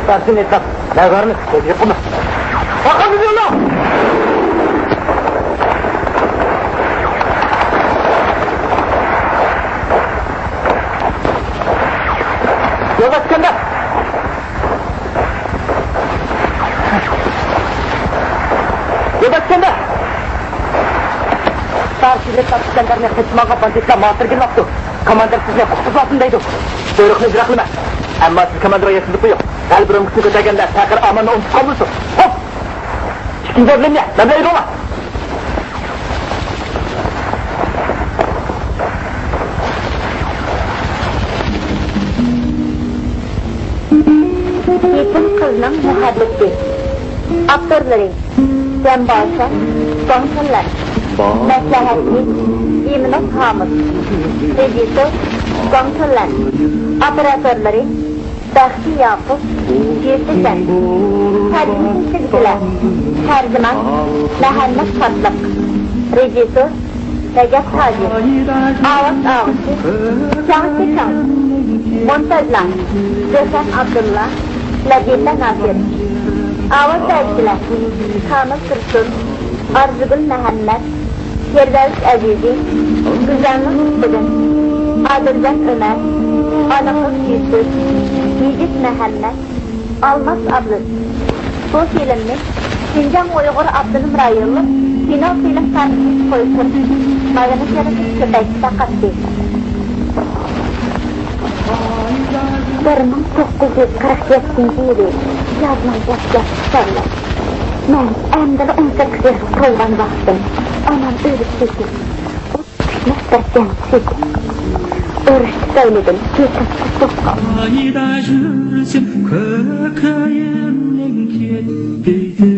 Tartın etraf, nazarını sıkıyor bunu. Bakın gidiyorlar! Yol başkanda! Yol başkanda! Tartıyla tartışkanlarına kaçmağa banditla matırgın yaptı. Komandır sizle kutsuz altındaydı. Buyruğunu bırakılma. Ama siz komandıra yakınlık bu yok. Gel buram kısmı kötegenler, takır amanı unutup kalmışsın. Hop! Çıkın gördüm ya, ben böyle olma. Yetim Qizning Muhebbiti. Aktörleri Cem Başa, Songsınlar. Məsləhətli İmnat Hamid. Rejissor Songsınlar. Operatörleri Bəxti Yaqub, Yetim. Tərcüməçi çizgiler Tərcüman Məhəmməd Tatlıq. Rejissor Rəcəb Hacı. Avaz ağısı Şahsi Şan. Montajlar Gökhan Abdullah, Latife Nasir. Avaz seyirciler Kamil Kırsun, Arzugul Məhəmməd, Firdevs Əzizi, Güzellik Üstüdün, Adilcan Ömer, Anıqız Yusuf, Yigit Məhəmməd, Almaz Abdül. Bu filmni Şinjan Uyghur Abdülüm rayonlu Kino Film Tanıtmış Koysun, Maganışları Köpəkdə qatdi. 1947 yılı yazman yaşlar. Ben əmdəli 18 yaş toydan baxdım. Anam ölüb çekti. O küçməkdəkdən çekti. Örüştü söyledim. Yetim tuttum. Ayda жүрсем көкейімнен кетпейді.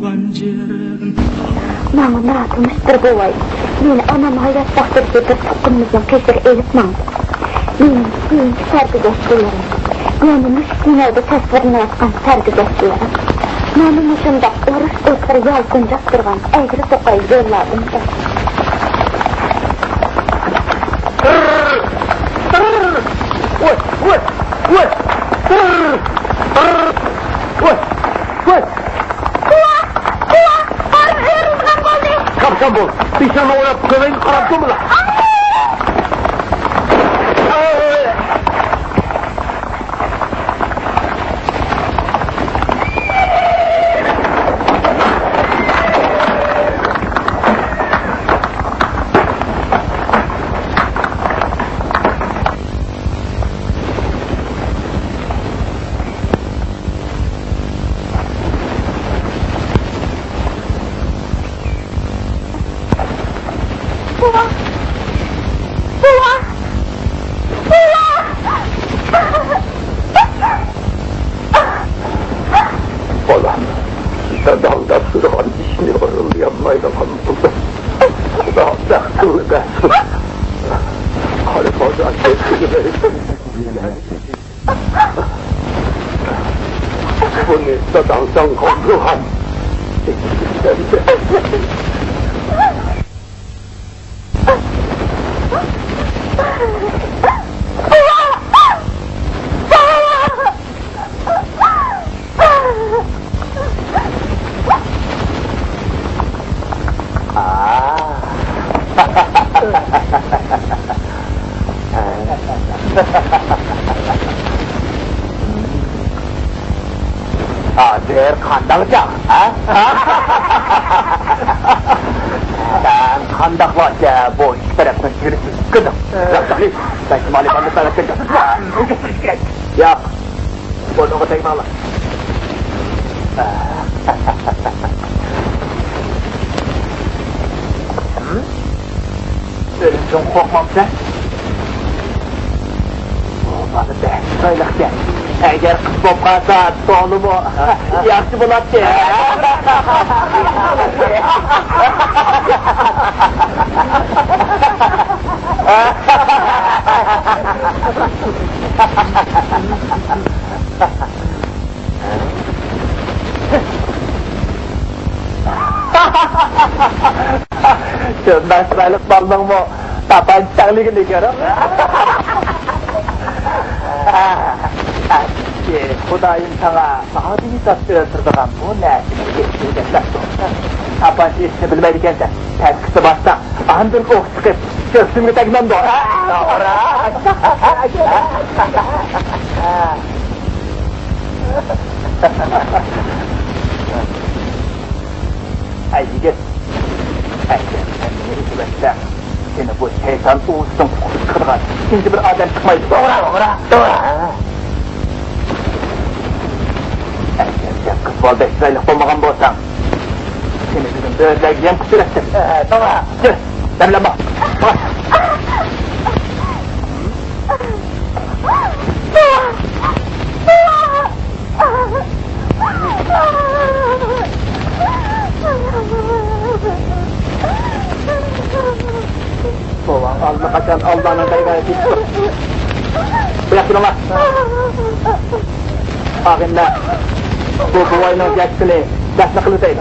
туған жерім. Bana natılmıştır bu vay. Meni anam hayat baktırıcı bir tukumumuzun kesir elip mandık. Benim kıyınki sergüzeşçilerim. Benim müşkünelde tasvirine yatkan sergüzeşçilerim. Benim ucunda oruç ıskır yalgıncak durgan egri tokayı yolladım da. Kaptan bol, bir sana oynap köveğini kararttın mı lan? Azer kandakca, ha? Sen kandaklarca bu iki tarafın gerisi kızım. Raksalı, sen şimali bandıklarla çekeceğiz. Yap, bunu tekme Allah. Ölümden korkmam sen. Olmadı be, söylekten. Eğer kız bop kalsa toğlumu yaxşı bulatdı. Şundan sıraylık baldın mı? Tapançaklıgını görüm. Kudayım sana abini tattırtırdıgan bu nesini geçirgenler. Tapançı işini bilmeydiken sen ters kısı bassa andın ok çıkıp göğsümü tekmem doğru. Ay yigit, sen beni hükümetler. Seni bu şeytan uğuzsun kırgan ikinci bir adam çıkmaydı. Doğru. Sen kız bol beşraylık olmagan bolsan seni bizim böğürlerge yem küsüretsin. Doğru. Gir, demlenme. Soğan alma kaçan Allah'ın gayret tuttu. Bırakın ona. Ağınla bu boyunun geçkini dasna kılıdaydı.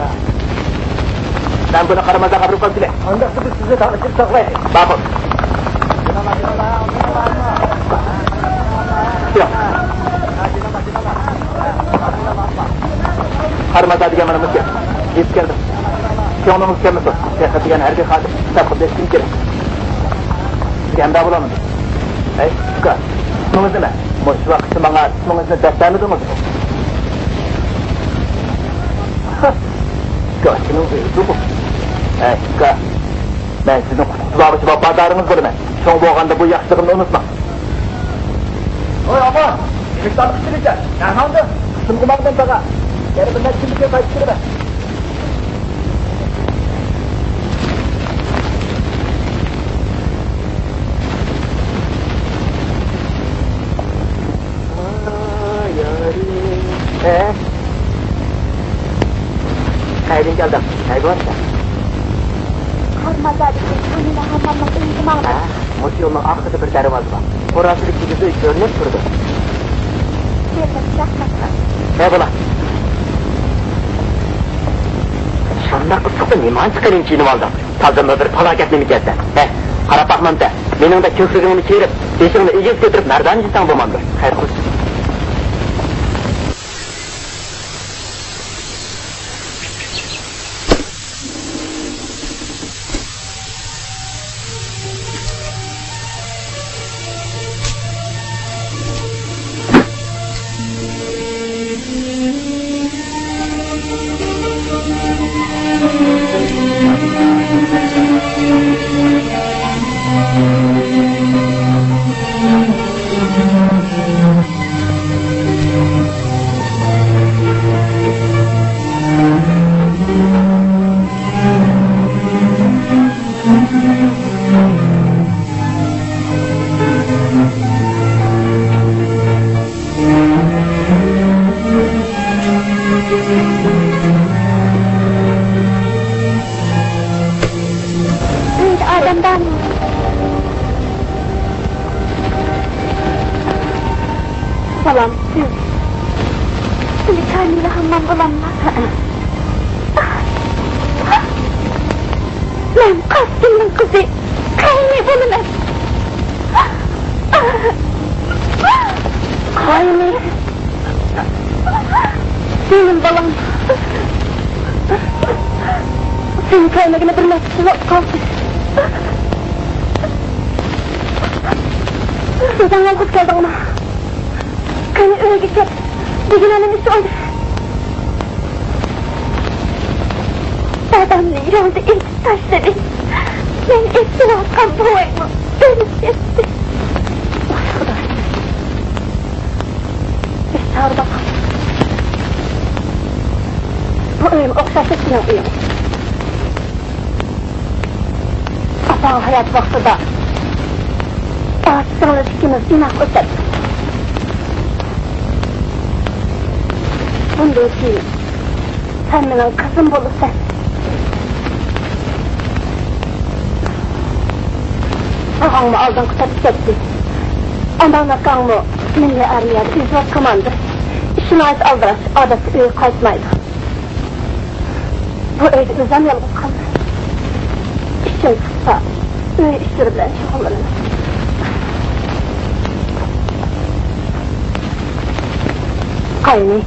Ben bunu karamaza kabul kalsile. Ancak size tanışıp saklayın. Bakın. Yok. Karamaza diye bana mısın? Git geldim. Onu mükemmel olsun. Şehzadiyen her bir kadir kitap destin gerek. Genda bulamadım. Kız, isminiz ne? Şu vakti bana isminizi defterlediniz mi? Göğsünün büyüdü bu. Kız, ben sizin kutusulavıcı babadarınız bunu ben. Son boğanda bu yaşlığını unutma. Oy aman, emektarlık isteyeceğim. Nerede? Kısım kumardan sana. Yarımından kimlikle kaçtırı ben. Ne görsen? Karmazadaki önüne hamamın iyisi mağla. Mutlu yolun arkada bir dervaz var. Orası bir çizizi görünüp durdu. Yerine bırakmakla. Ne bula? Şanda ısıkta niman çıkarayım çiğnim aldım. Tazımda bir felaket memlekette. Qarab bakmam da, mening de ko'krigimni kerib, beshigimni egib ko'tirib, nardan jisang bo'lmamdir. Xayr qilsin. Salam, siz. Bir taneyle hamam bulamlar. Ben Qizning kızı. Kayni bulunan. Kayni. Senin balam. Senin kaynagına bir mesele kaldı. Sizden alkış geldi ona. Kayni öyle gidecek. Bugün annemi söyledi. Adamla yolda ilk taşladı. Ben eski vakam boğayma. Beni seçti. Hoş kadar. Bir çağır bakalım. Bu ölüm okşaşı sinan uyum. Apağın hayat vakti da ağaçsınız ikimiz inak öter. Bunda için sen benim kızım bulursan ağamı aldan kısatıp gitti. Ondan akanımı minle armiyada izvat komandı. İşine ait aldıraş adası öyle kayıtmaydı. Bu öyle özlem yalnız kaldı. İşin kısa öyle işleri bilen şokullarını. Kayni,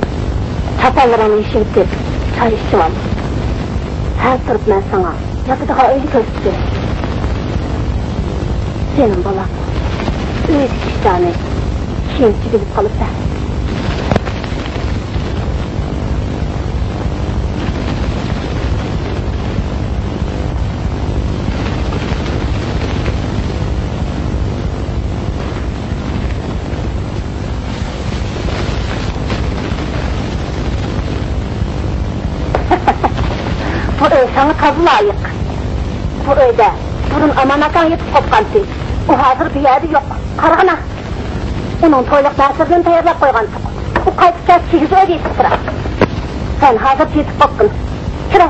çapallarını işi bitirip çay işçi var. Her sırıp ben sana yapıdığa öyle gösterdi. Senin balan, öyle iştahını kimse bilip kalıp da. Bu öy sana kazı layık. Bu öyde burun amanakan yetip kopkansı. O hazır bir yerde yok. Karagana. Onun toyluk nasırdan tayarlap koygan. Bu kayıtsa 8 öyle yetip sıra. Sen hazır yetip kopkun. Kire.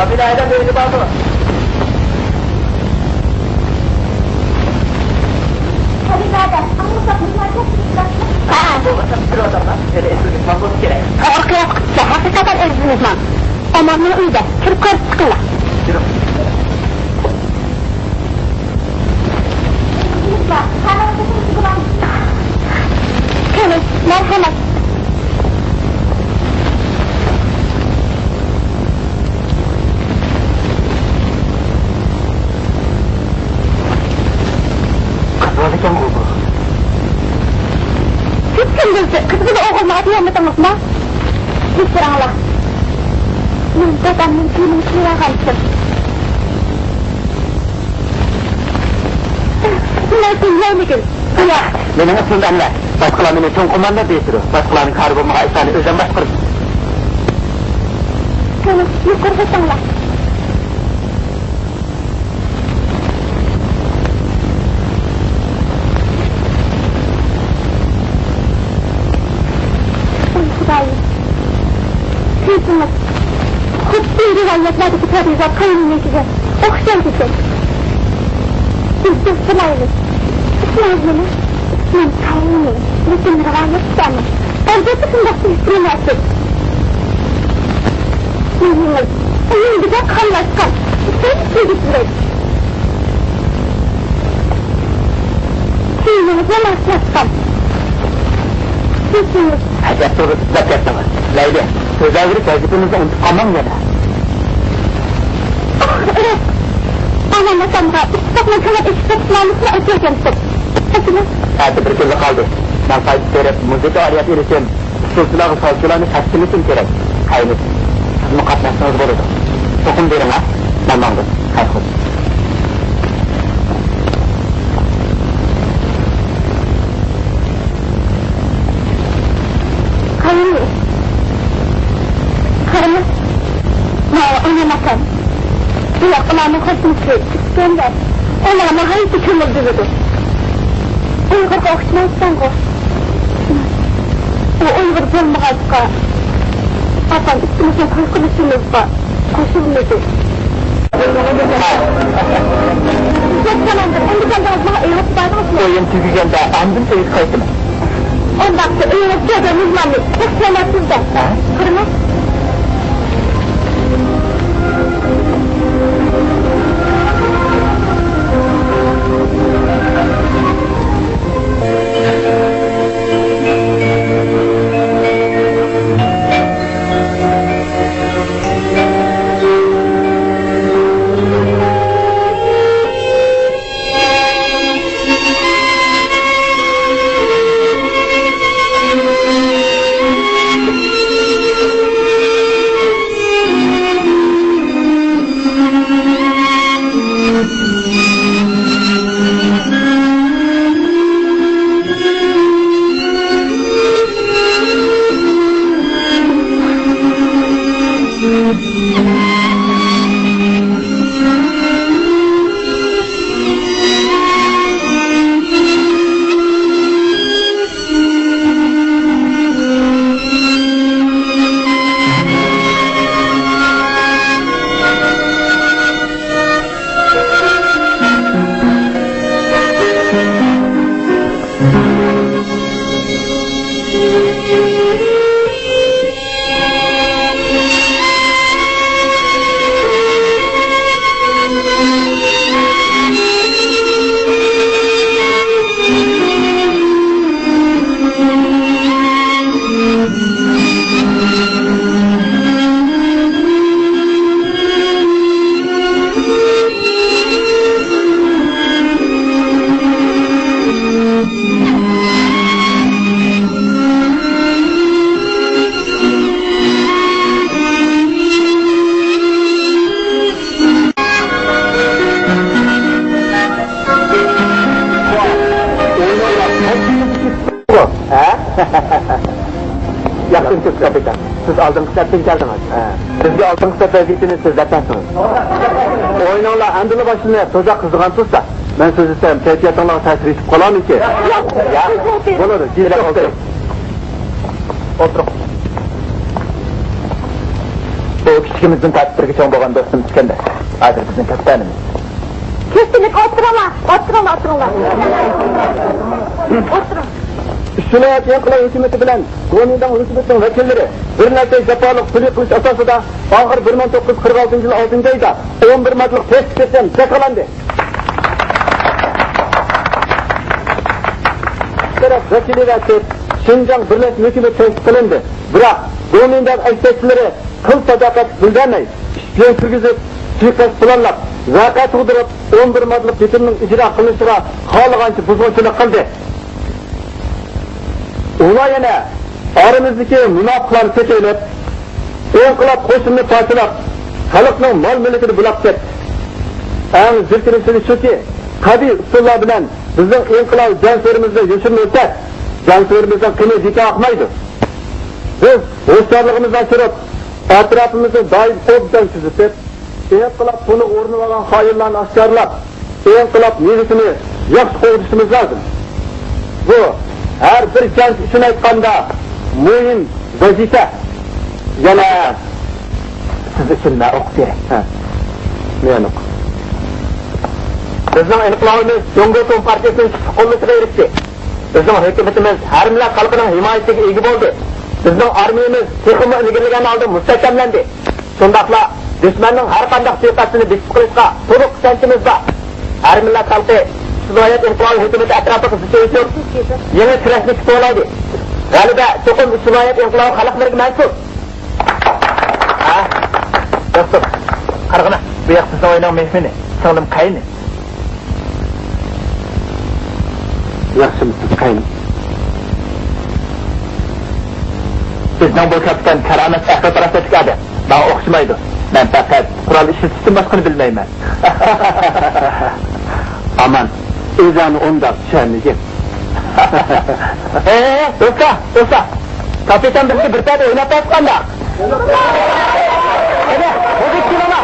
Kabilede böyle bağlı. Kabilede, ama uzaklıklar çok sıkıntı. Bu bir adamlar. Öyle esirlik mangosu gerek. Orkaya çıkışta, hakikaten özünüz lan. Amanın uyda, kırıp karıp çıkınlar. Yürü. Kene, merhamet. Kızlarken bu. Siz kimdiniz? Kızını oğulmağı diyemadınız mı? Bir sıralar. Ben dedemmin günün sırağımsın. Nasıl yeğenigin? Ya, benim aslında anne. Başkalarının son komanda değiştiriyor. Başkalarının karı bulma hayatını özen başkarır. Kene, yukarıda sanlar. Kudayım. Sizsiniz. Kutlu rivayetlerdeki tabiizat kayınlığı size. Okşan size. Biz sılayız. İsmail'ini. Ben kayınlıyım. Bütün rivayet istemem. Elbette kındaklı istemezsin. Sizsiniz. Onun bize kanlaşkan. Sen sevgisiniz. Sizsiniz yanaşlaşkan. Sizsiniz. Hacet soru tutmak yaptınız. Leyli, sözler verip vazifemizi unutmam yana. Evet. Anamla sonra İstakla kadar İstaklanmışını ötüyorkensin. Peki mi? Hadi bir türlü kaldı. Ben fayda verip müzik arayat erişim. Usulsuzlarını savcılarını teslim için gerek. Kayınız. Siz mukatlasınız bulurdu. Sokum verin ha. Tamamdır. Kaykız. Kayınlı. Karımız. Anamakan. Kulaklarını korkmuştu. İskender. Onlarına hayısı kömüldürüdü. Uygur okşamazsan koş. O Uygur bulmağazga. Apan üstümüzün korkuluşumuzga. Koşulmuyordu. Çok zamandır. Ondan da azmağa eğrip bağırmasın. Oyun tügügende andım söz kayıtım. Ondan da eğrip gördüğüm uzmanlı. Çok sevmezsiz de. Kırmız. Yakın kapitan. Siz aldığınız septen geldiniz. Sizge aldığınız sep vazifini siz zapansınız. Oynanlar andını başını tozak kızdıgan tutsa, ben söz istem, keyfiyatınla tesir etip kalam ki. Ya, bunu da sizle oturun. Oturun. kichigimizning ta'siriga cho'ng bo'lgan do'stimiz ekanda. Hozir bizning kapitanimiz. Kesinlik o'tirama. O'tiring. Şunayat Yankılar hükümeti bilen Konu'dan hükümetin vekilleri bir neçe japalık puli kılıç asasıda ahır 1946 yılı 6. ayda 11 maddelik tespit etsem yakalandı. Taraf vekili ve Şinjan Birleşmiş Hükümet tespit kılındı. Bırak Konu'dan ekspertleri kıl sadakat bildirmeyi, işleyen sürgüzüp, suikast planlap, vaka tuğdurup 11 maddelik bitiminin icra kılışıga halıgançı buzgunçuluk kıldı. Ular yana aramızdaki münafıklar seçilip, inqilab qo'shinni parchalab, xalqning mol-mulkini bulab ketdi. Eng zirkinishli shuki, qadiy usullar bilan bizning inqilob jansorimizda yoshirin o'tadi. Jansorimizdan qini dika oqmaydi. Biz o'zlarligimizdan turib, atrofimizni doim obdan tuzitib, inqilob buni o'rnini olgan xoinlarni oshkorlab, inqilob niyatini yaxshi qo'yishimiz lozim. Bu her bir genç için aytganda mühim vazife. Yana siz için ne ok gerek? Men ok. Bizning inqilobimiz Jongoton partiyasining qo'llashga erishdi. Bizning hukumatimiz har millat xalqining himoyasiga ega bo'ldi. Bizning armiyamiz texnik ilgirlagan holda mustahkamlandi. Shundaqla dushmanning har qanday suiqasdini bisib qilishga to'liq ishonchimiz bor. Har millat xalqi Şunayat inqilob hukumati atrofida qiziqib, yana kurashni kutib g'alaba cho'qim Şunayat inqilob xalqlariga mansub. Do'stim, qarag'ana, bu yoq sizning o'yinning mehmoni, singlim qayni. Yaxshimisiz qayni? Bizning bu kapitan karomat ahli tarafga chiqadi. Bana o'xshamaydi. Men faqat qurol ishlatishdan boshqani bilmayman. Aman. Özanı onda düşenleyecek. Dosta. Kapitan bizi bir tane oynat atkan da. Hadi, o bitsin ama.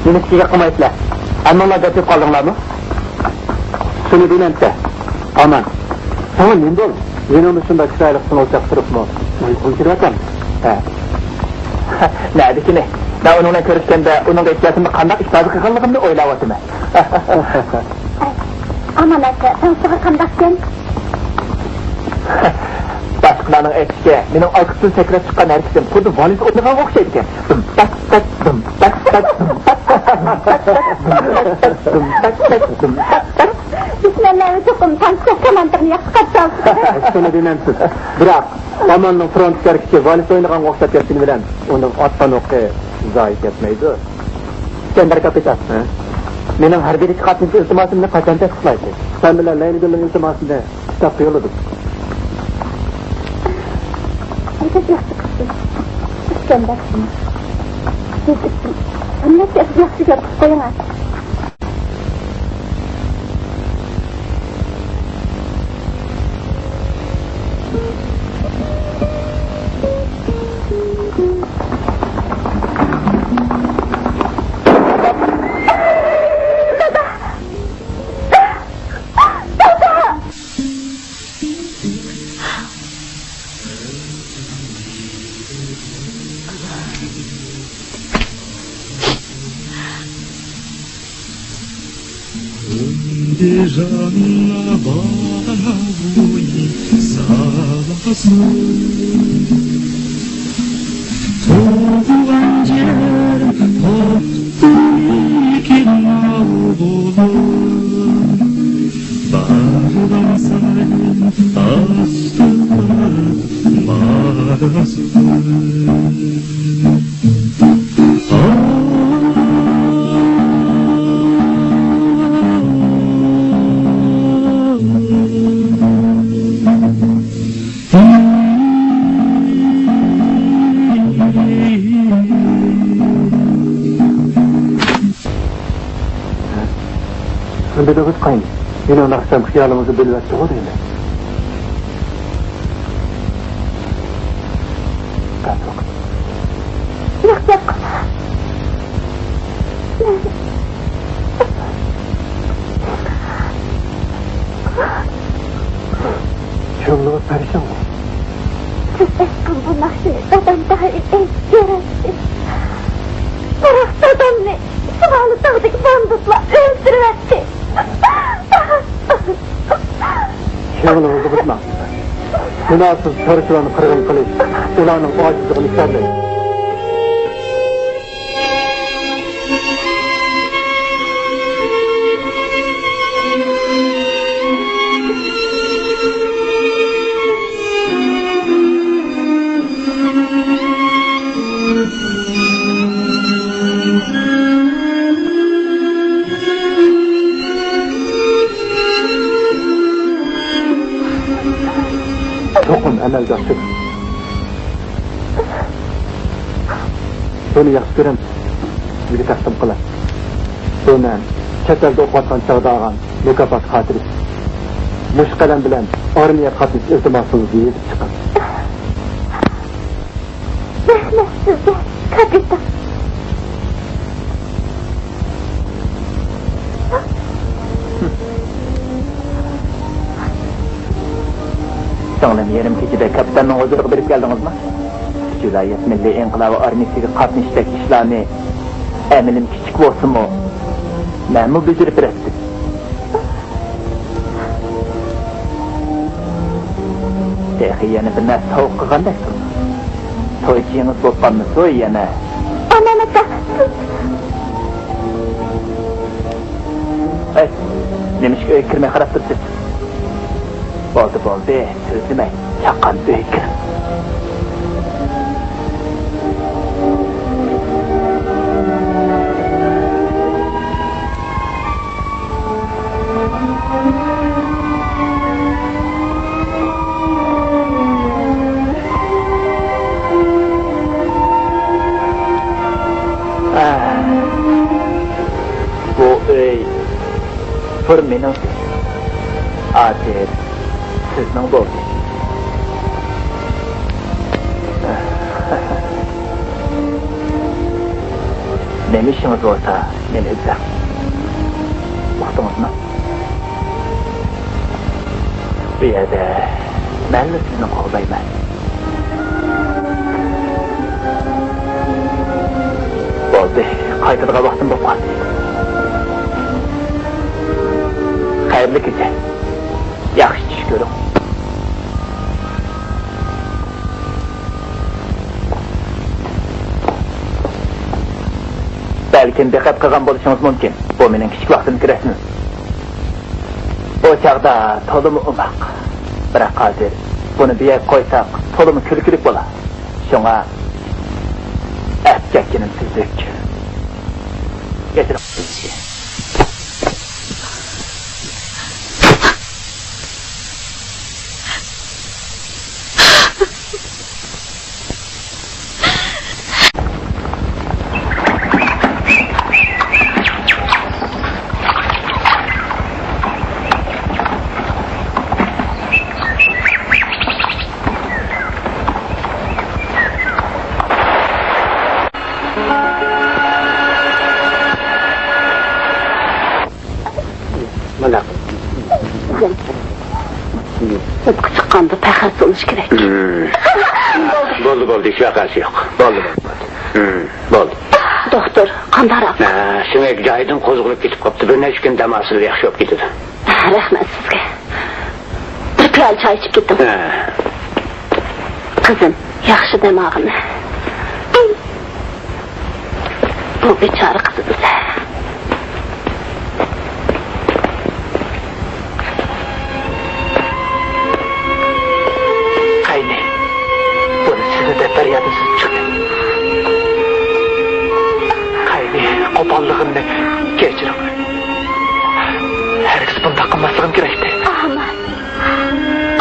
Beni size kımayetler. Anlamlar da tüp kaldınlar mı? Şunu dinlemse. Aman. Sana neydi oğlum? Yeni onun dışında kısaylıksın olacak sırıp mı? Uykun kirveten. Nerede ki ne? Ben onunla görüşken de onun etkisinde kandak iştahı kıkınlığımda oylavatım. Aman aka, sen sıra kandaksın. Başkalarının etkisi, benim alkısını sekret çıkan herkesin kurdu valiz oynayan okşaydı ki. Bismillahirrahmanirrahim, çokum, tanıştık komandırını yakıp kalsın. Şunu dinlemsiz. Bırak, amanın front kerkisi valiz oynayan okşaydı hepsini bilen, onun attan oku zayıf etmeydi. Sender kapitan. Benim her biri çıkartmış iltimasımını kaçan testiklaydı. Sen bile Leyli Gül'ün iltimasını kitapta yolladık. Herkes yaxşı kızdı. İskendersin. Dediksin. Annet yaxşı görüp koyamaz. Canına bana boyu sağlasın. Toğulan yer toptu ikin ağolur. Bağdan sayın astılar mağarasın. Şimdi de kutlayın. Yine onu akşam hıyalımızı bölüverse o değil mi? Kaç vakit? Yok yok. Çömlüğü perişan mı? Siz eski bu nakşini adam daha göremsiz. Bırak adamını sıralı dağdaki banditla öldürüverdi. Şevlimizi kutma. Günahsız çarşılarını kırgın kılıç. Ulanın o acizliğini serleyin. Tokum əməldaşıdır. Bunu yaxşı görəm, sizə təqdim qılar. Bu mən çətəldə oxuvatqan çağda ağan mükafat xatiri. Muş qələm bilən armiya qatmış iltimasınızı yedib çıxar. Rəhmət sizə, kapitan. Sağlam yerim keçide kapitanın huzuruna berip geldiniz mi? Vilayet Milli İnqilabı Armiyasiga qatnashdak ishlarni emilim kichik bo'lsa-mu, men mu bildirib berdim. Yana bir narsa sovuq qilgandek turdi. To'ychingiz bo'lganmi, to'y yana. Anamata. Ay, nemishga uyga kirmay qarab turibsiz? Bo'ldi, so'zlamay, chaqan uyga kir. Bir minut adet qizning bo'ldi. Nima ishimiz bo'lsa, meni izlang. Uqdingizmi? Bu yerda men sizni qo'llayman. Bo'ldi, qaytadigan vaqtim bo'lib qoldi. Hayırlı gece. Yaxşı tush ko'ring. Belki diqqat qilgan bo'lishingiz mumkin. Bu mening kichik vaqtimni kirasiniz. O chaqda to'limi umoq. Biroq hozir buni buyab qo'ysak, to'limi kulkilik bo'lar. Shunga afchakkinim tuzuk. Getirib Çıqqanda pəxəs oluş gerek. Boldu, hiç vakası yok. Boldu. doktor, qandaroq? Şuning joyidan qo'zg'alib ketib qopti. Bir necha kun dam olsa yaxshi bo'lib ketadi. Rahmat sizga. Bir piyola choy ichib ketdim. Qizim, yaxshi demog'ini. Bu bechora qizimiz. Qayni. Buni sizni deb faryodingiz chiqdi. Qayni, qo'polligimni kechiring. Herkes bunda qilmasligim kerakdi. Aman.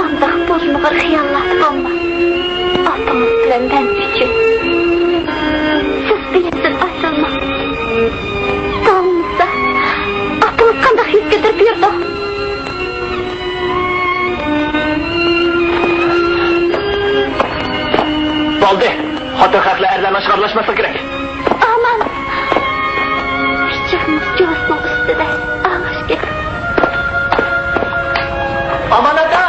Undaq bozmag'ir xiyonat bo'lma. Otangiz bilan men uchun. Siz bilasiz aslında. Tamamsa. Otangiz qanday his ko'tarib yurdi? Bo'ldi. Xotin haqlar erlarni chiqarlashmasa kerak. Aman. Kichikmiz jo'sning ustida. Ağaçga. Aman aka!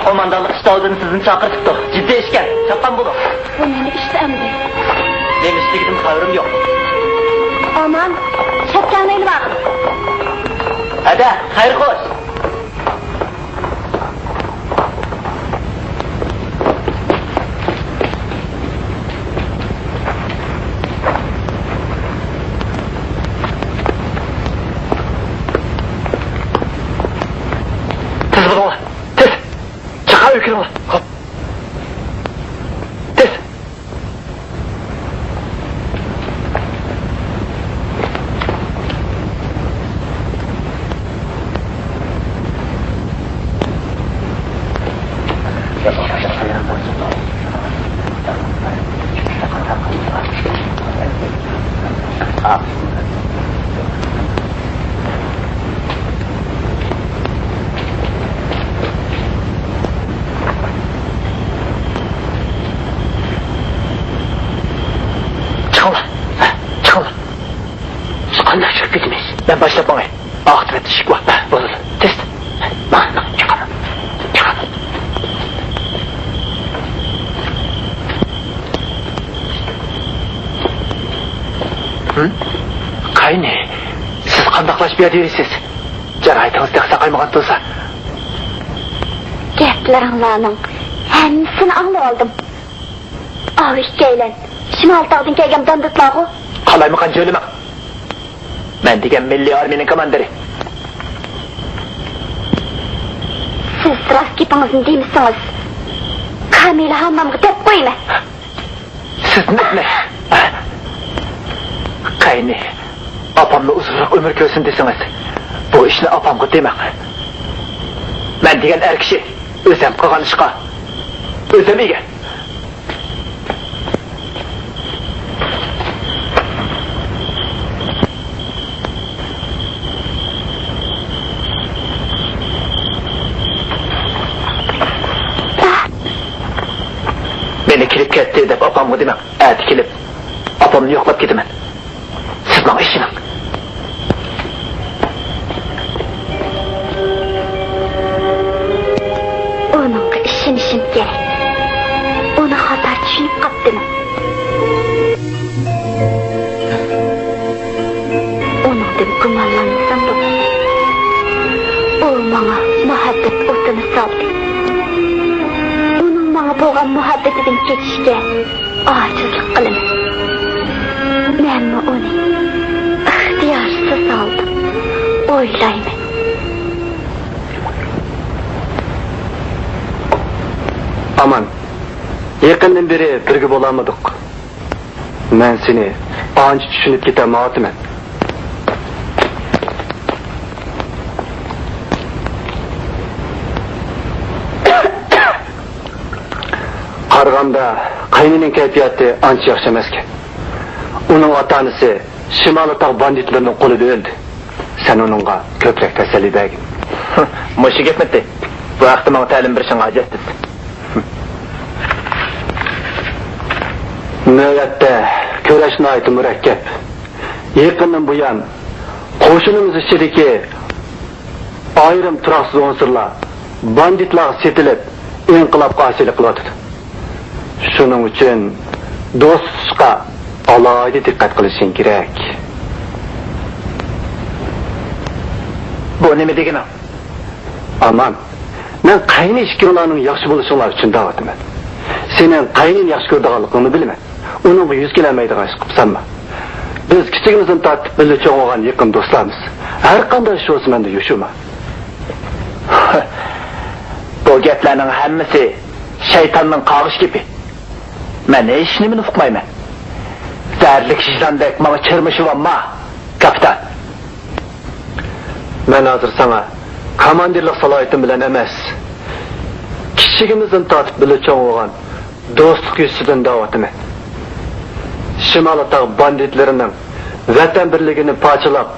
Qo'mondonlik shtabidan sizni chaqiribdi. Jiddiy ishga chaqqan bo'ldi. Bu meni ishlamdi. Men ishligim xabarim yo'q. Aman, chakkanni ilmoq. Ada, xayr xo'sh. Hop. Tez. Ben başlamayayım. Akıbet ışık var. Bozuldu. Test. Bakın. Çıkalım. Hı? Kayni. Siz qandaqlashib berdirsiz. Jaraytingizda saqaymagan bo'lsa. Gaplaringlarning hammasini anglab oldim. Av ikkaylan. Shimol tog'dan kelgan banditlar-ku. Qalaymiqan jo'lima. Ben degan milliy armiyaning komandiri. Siz rost gapingizni deymisiz? Kamila hammamga deb qo'yma. Siz nima? Qayni, opamni uzunroq umr ko'rsin desangiz, bu ishni opamga demang. Men degan er kishi o'zim qilgan ishqa o'zim ega. Beni kilip ketdi deb opamga demang. Ati kelib opamni yo'qlab ketaman. Siz menga ishoning. Onunga ishonishim kerak. Uni xatar tushunib qoldim. Onundan gumonlanmasam da o menga muhabbat o'tini soldi. Uning menga bo'lgan muhabbatidan kechishga ojizlik qilaman. Men uni ixtiyorsiz oldim. O'ylayman. Aman, yaqindan beri birga bo'lamadik. Men seni ancha tushunib ketamoqman. Qarg'anda qaynining kayfiyati ancha yaxshi emas ekan. Uning ota-onasi Shimoliy tog' banditlarining qo'lida o'ldi. Sen onunga ko'proq tasalli bergin. Mo'shi ketmadi. Bu vaqtda menga ta'lim berishing hojatdir. Navbatda ko'rashni aytib murakkab. Yaqindan buyon qo'shinimiz ichidagi ayrim turaqsiz unsurlar banditlar setilib inqilob qarshilik qilyapti. Shuning uchun do'st turishqa alohida diqqat qilishing kerak. Bu nima degani? Aman, men qayni ishkirlarning yaxshi bo'lishinglar uchun da'vatman. Sening qaynin yaxshi ko'rdiganligingni bilaman. Uningga yuz kelmaydigan ish qilsanmi? Biz kichigimizdan tortib birga cho'ng olgan yaqin do'stlarmiz. Har qanday ish bo'lsa menda yushuma. Bu gaplarning hammasi shaytonning qag'ish gapi. Men hech nimani uqmayman. Zarlik shidandek menga chirmishyapma, kapitan. Men hozir sana komandirlik salohiyatim bilan emas, kichigimizdan tortib birga cho'ng olgan do'stlik yuzidan da'vatman. Shimoliy tog' banditlarining vatan birligini parchalab,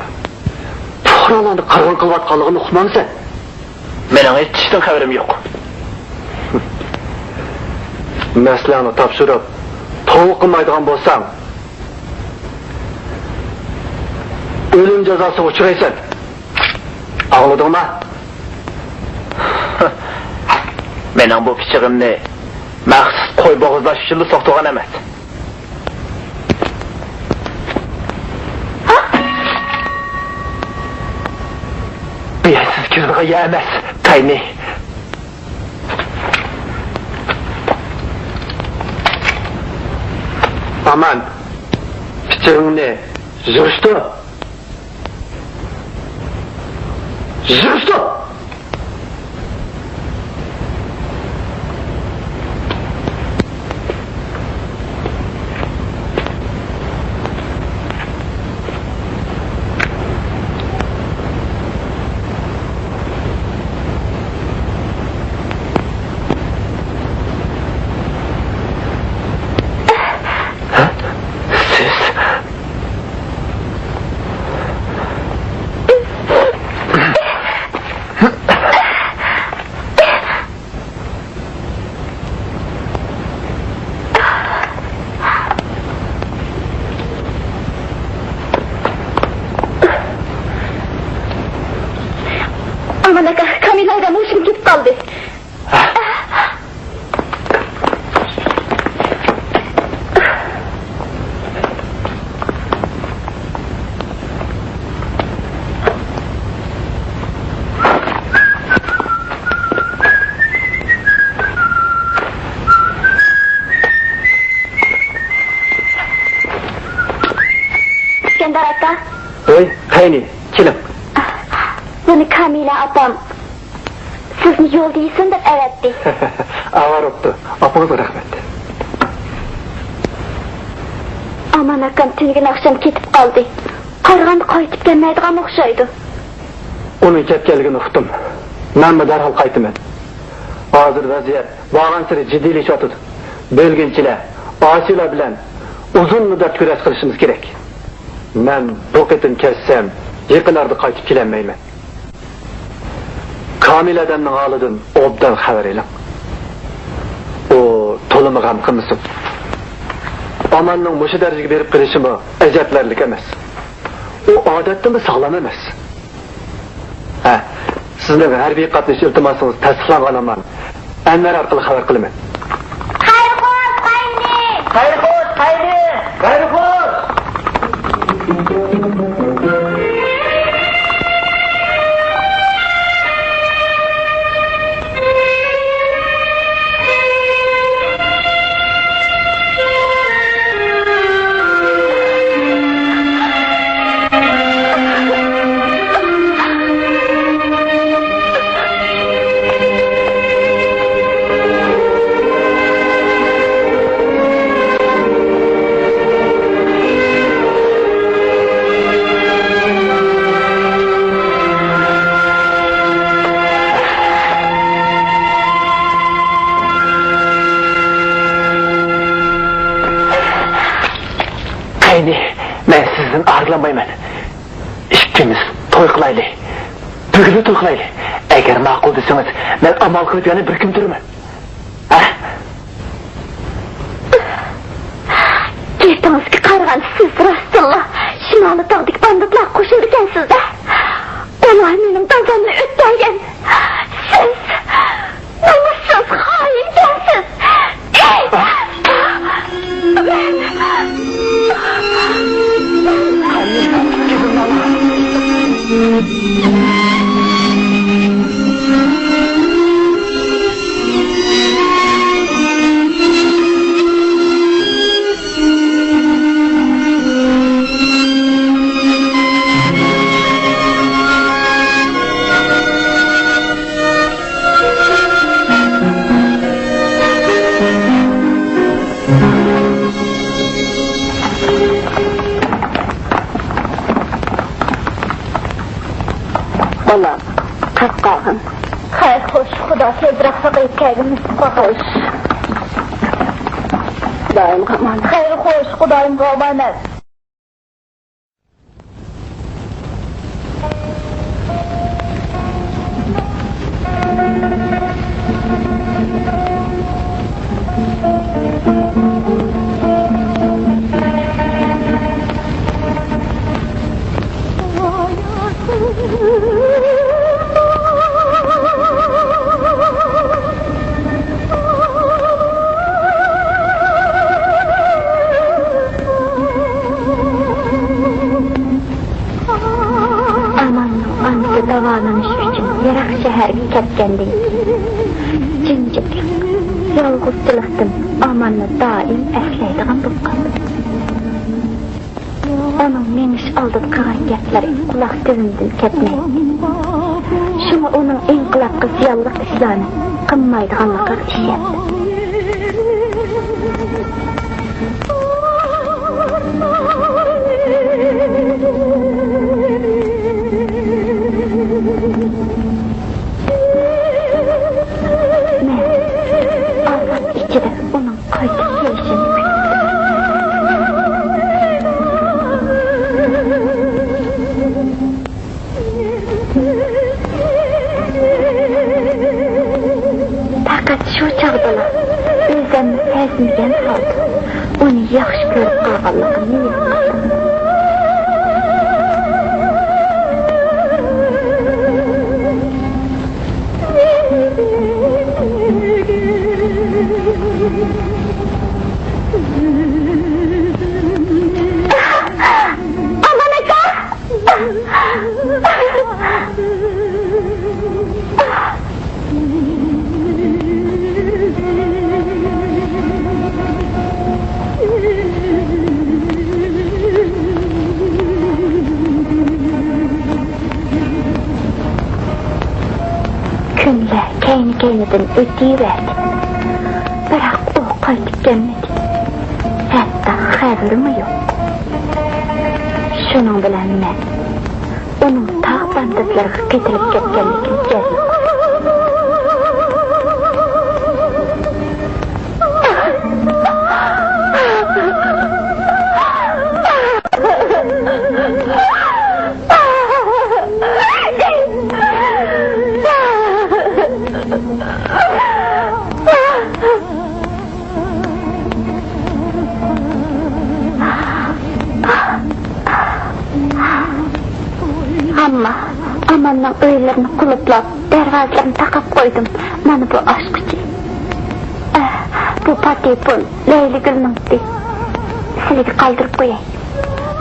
fuqarolarni qirg'in qilayotganligini uqmamsan? Mening hech ishdan xabarim yo'q. Maslani topshirib, to'g'ri qilmaydigan bo'lsang, o'lim jazosiga uchraysan. Anladingmi? Mening bu kichigimni maxsus qo'y bo'g'izlash uchun so'qtirgan emas. Biyasiz kizg'iga emas, qayni. Aman, kichigimni yurishdi. Yurishdi. Qayni, kelim. Buni Kamila apam sizni yo'lda yesin deb avatdi. Avaribdi. Apangizga rahmat. Aman akam tungi oqshom ketib qoldi. Qarg'anda qaytib kelmaydigan o'xshaydi. Uning ketganligini uqdim. Men darhol qaytaman. Hozir vaziyat borgan sari jiddiylashyapti. Bo'lginchilar, osiylar bilan uzun muddat kurash qilishimiz kerak. Men bu qitim kelsam, yaqinlarda qaytib kelmayman. Kamil adamning holidan obdan xabar eling. O to'limi g'am qilmasin. Amanning mushu darajaga berib qilishimi ajablarlik emas. U odatdan sog'lom emas. Ha, sizning harbiy qatnash iltimosingiz tasdiqlangan aman. Anvar orqali xabar qilaman. Xayrxo'sh, qayni! Xayrxo'sh, qayni! Xayrxo'sh! Men sizden ağırlanmayman. İkimiz toy qilaylik. Bugün toy qilaylik. Eğer ma'qul desangiz, men amal qilib yana bir kun turaman. Ha? Yetimizga qarag'an siz Rasululloh Shimoliy tog'dagi banditlar qo'shildi ekansiz-da. Ular mening dazamni o'tmagan. Siz xoinsiz. Xayr, xo'sh, xudo tezroq sog'ayib kelgimiz xo'sh. Xudoyimga omonat. Xayr, xo'sh, xudoyimga omonat. Davalanish uchun yirik shaharga ketgandan jimjitlik, yolg'izlikdan Amanni doim eslaydigan bo'lib qoldi. Onun menish oldida qilgan gaplari quloq tizimdan ketmaydi. Shunga uning inqilobga ziyonli ishlarni qilmaydiganligiga ishonadi. İçide onun qaytib kelishini faqat shu chog'dalar o'zimni sezmagan holda uni yaxshi ko'rib qolganligimni yo'qotdim. Kunlar kayni-kaynidan o'taverdi. Biroq u qaytib kelmadi. Hatto xabarimi yo'q. Shuning bilan men uning tog' banditlarga ketilib ketganligini sezdim. Amma Amanning uylarini quluplab, darvozalarni taqab qo'ydim. Mana bu oshqchi. Bu patepon Leyligulningdi. Sizga qoldirib qo'yay.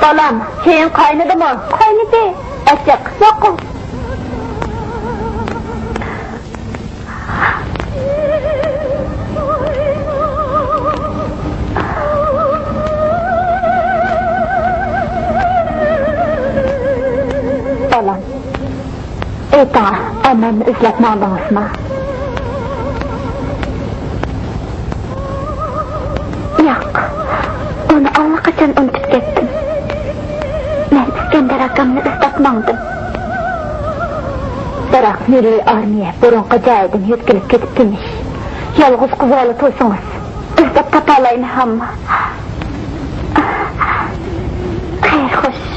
Bolam, sen qaynadimi? Qaynadi. Achchiq, yo'q. Bolam, eta Amanni izlab ma'lumotmi? Yo'q, uni allaqachon unutib ketdim. Men Iskandar akamni izlab mangdim. Biroq milliy armiya burunqi joyidan yetkilib ketibdimish. Yolg'iz qizali to'ysingiz, izlab topalaymi hamma? Xayr, xo'sh.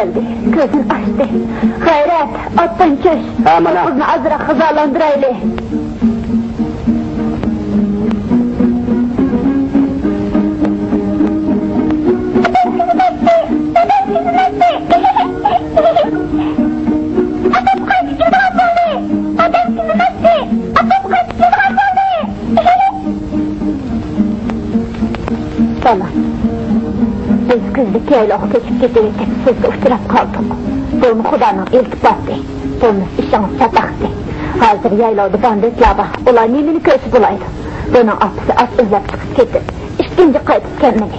geldi. Gözün açtı. Hayret, attan çöş. Aman ha. Kızını azırak hızalandıraylı. Bana. Biz kızlık yayla geçip giderken sizde uçturak kaldık. Bunu Kudanın iltifatı. Bunu işiniz sataktı. Hazır yayladı bandetlaba. Olay nemini köşü bulaydı. Bunun apısı at özlep çıkıp gitti. İşkinci kayıp gelmedi.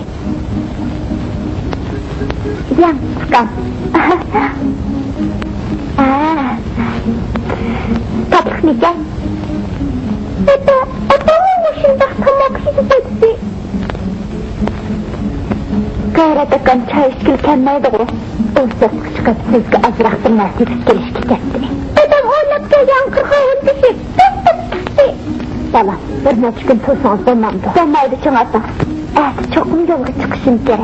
Yan çıkan. Tatlık nice? Ata olmuşunda tamam sizi dedi. Gayret ekan çay işkil kelmeydi doğru. Ölsöz çıkıp sizge azıraktır nasibis geliş gidetti. Adam oynap gelgen kırkağın düşüp. Yalan, bir neçə gün tursanız donmamdı. Donmaydı çıngasa. Çokum yolga çıkışım gerek.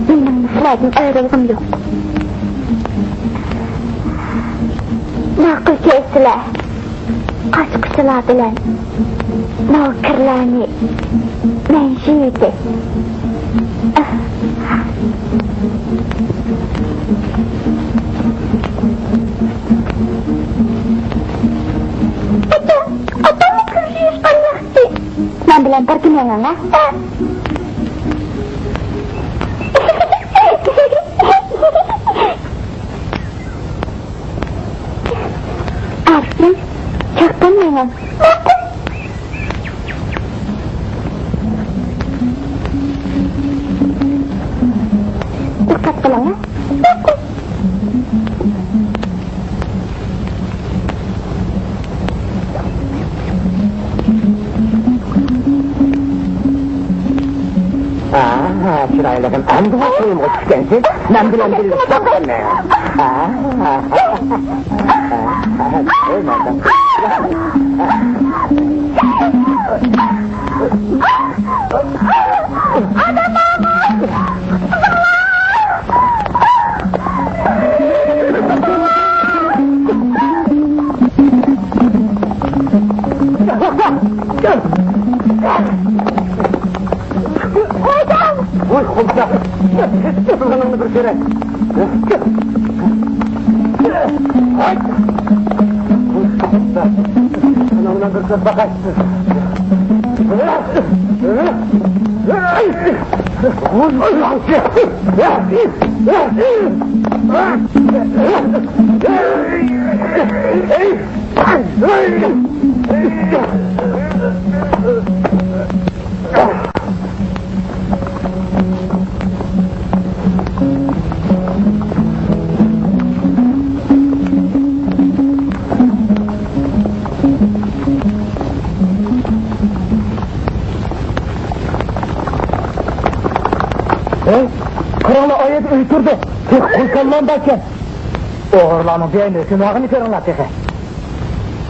Benim sizlerden ayrılığım yok. Nakıl kesiler. Kaç kışılar bilen. Nakırlarını. Menşiydi. Adamı kırışıyoruz kanyaktı. Ben bilen perkin yanına. Arfin, çaktın mı? Dikkat kılın ha? Şiraylıqın əmdi başlayım o tükənsiz. Mən bilən bilir, çok sənə. Oy, komşa! Sıfırlanını bir kere! Ay! Anamına bir kez bakarsın! Kralı ayet uyturdu. Kulkanlandayken. Oğurlanın beyni günahını kırınlar teke.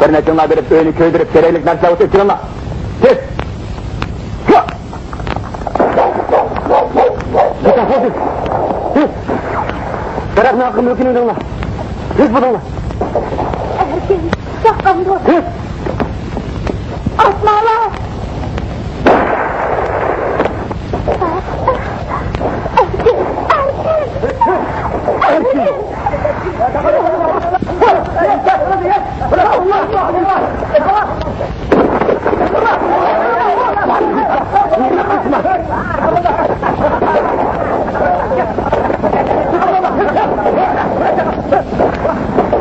Bir neçinler verip öğünü köydürüp sereylik mertlavut ettirinler. Git! Git! Git afodun! Git! Bırak ne hakkım yokunu dinler. Git budunlar. Erkin, sakın dur. Git! Atmalar! Erkin! Bırak Allah!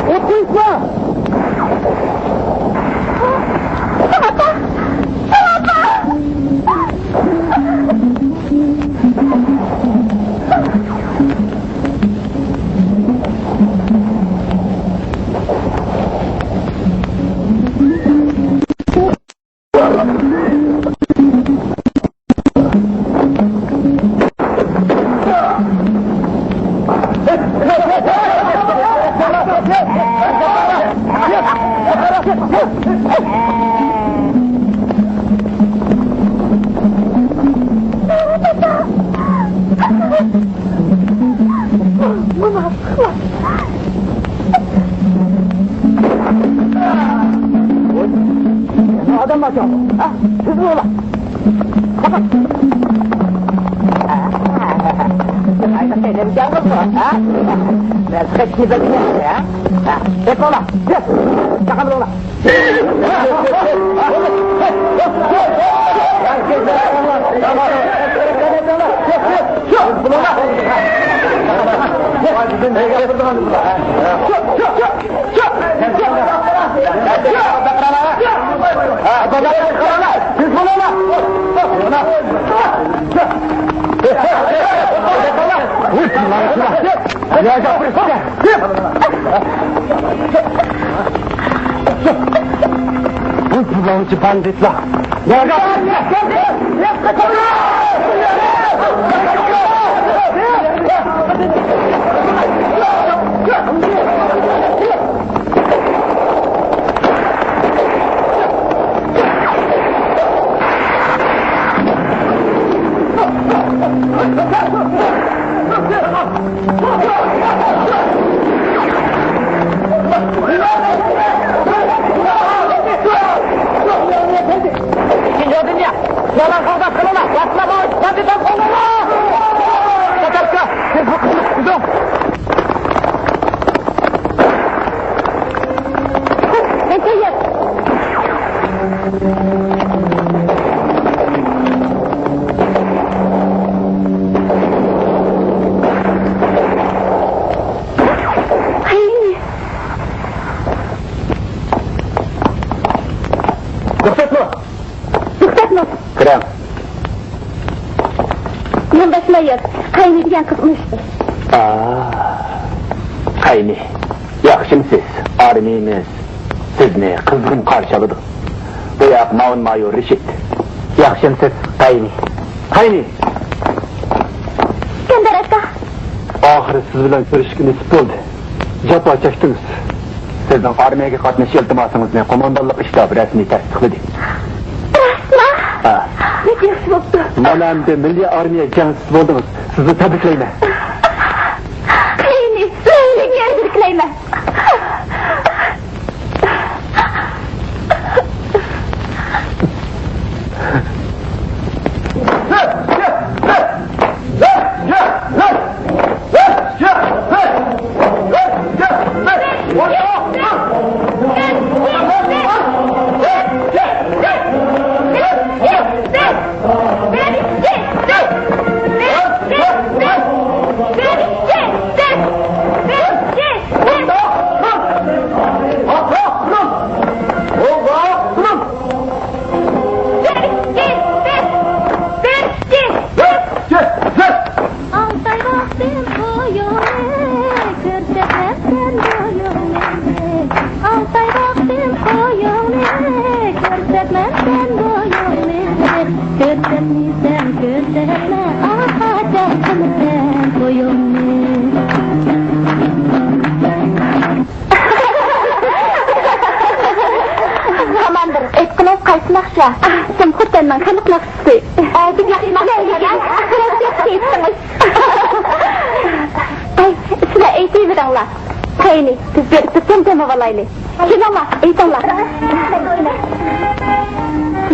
Oturma! ola. Kapat. Ayda seni bir yalnız mı? Ben kaçını bekliyorum ya. Hep ola. Çakal ola. Banditlar. Yalan kavga kılına, yaslama, banditler koluna! Katarka, siz bu kılık kızım! Bekleyin! Kıram. Yoldaşlayır. Kayni diyen kızmıştır. Kayni. Yaxşımsiz, armiyimiz. Sizni kızgın karşıladı. Bu yak Maun Mayor Rişit. Yaxşımsiz, Kayni. Kayni. Gönder aka. Ahırı siz bilen görüşkü nisip oldu. Capa çektiniz. Sizden armiyaga katmış iltimasınızla komandanlık iştabı resmi tasdiqledi. Rasma? Ne diyorsun oldu? Mana endi milliy armiya jangchisi bo'ldingiz. Sizni tabriklayman. Kayni, söyleyin tabriklayman. Zamandır, etkiniz kaysınakça. Sen kurtandan kanıtlaksızdı. Biz yaxşımak eyleyen, akırat geçtiniz. Sizler eğitiyi bir Allah. Kayni, biz bir tutum cemabalaylı. Kim Allah, eğit Allah.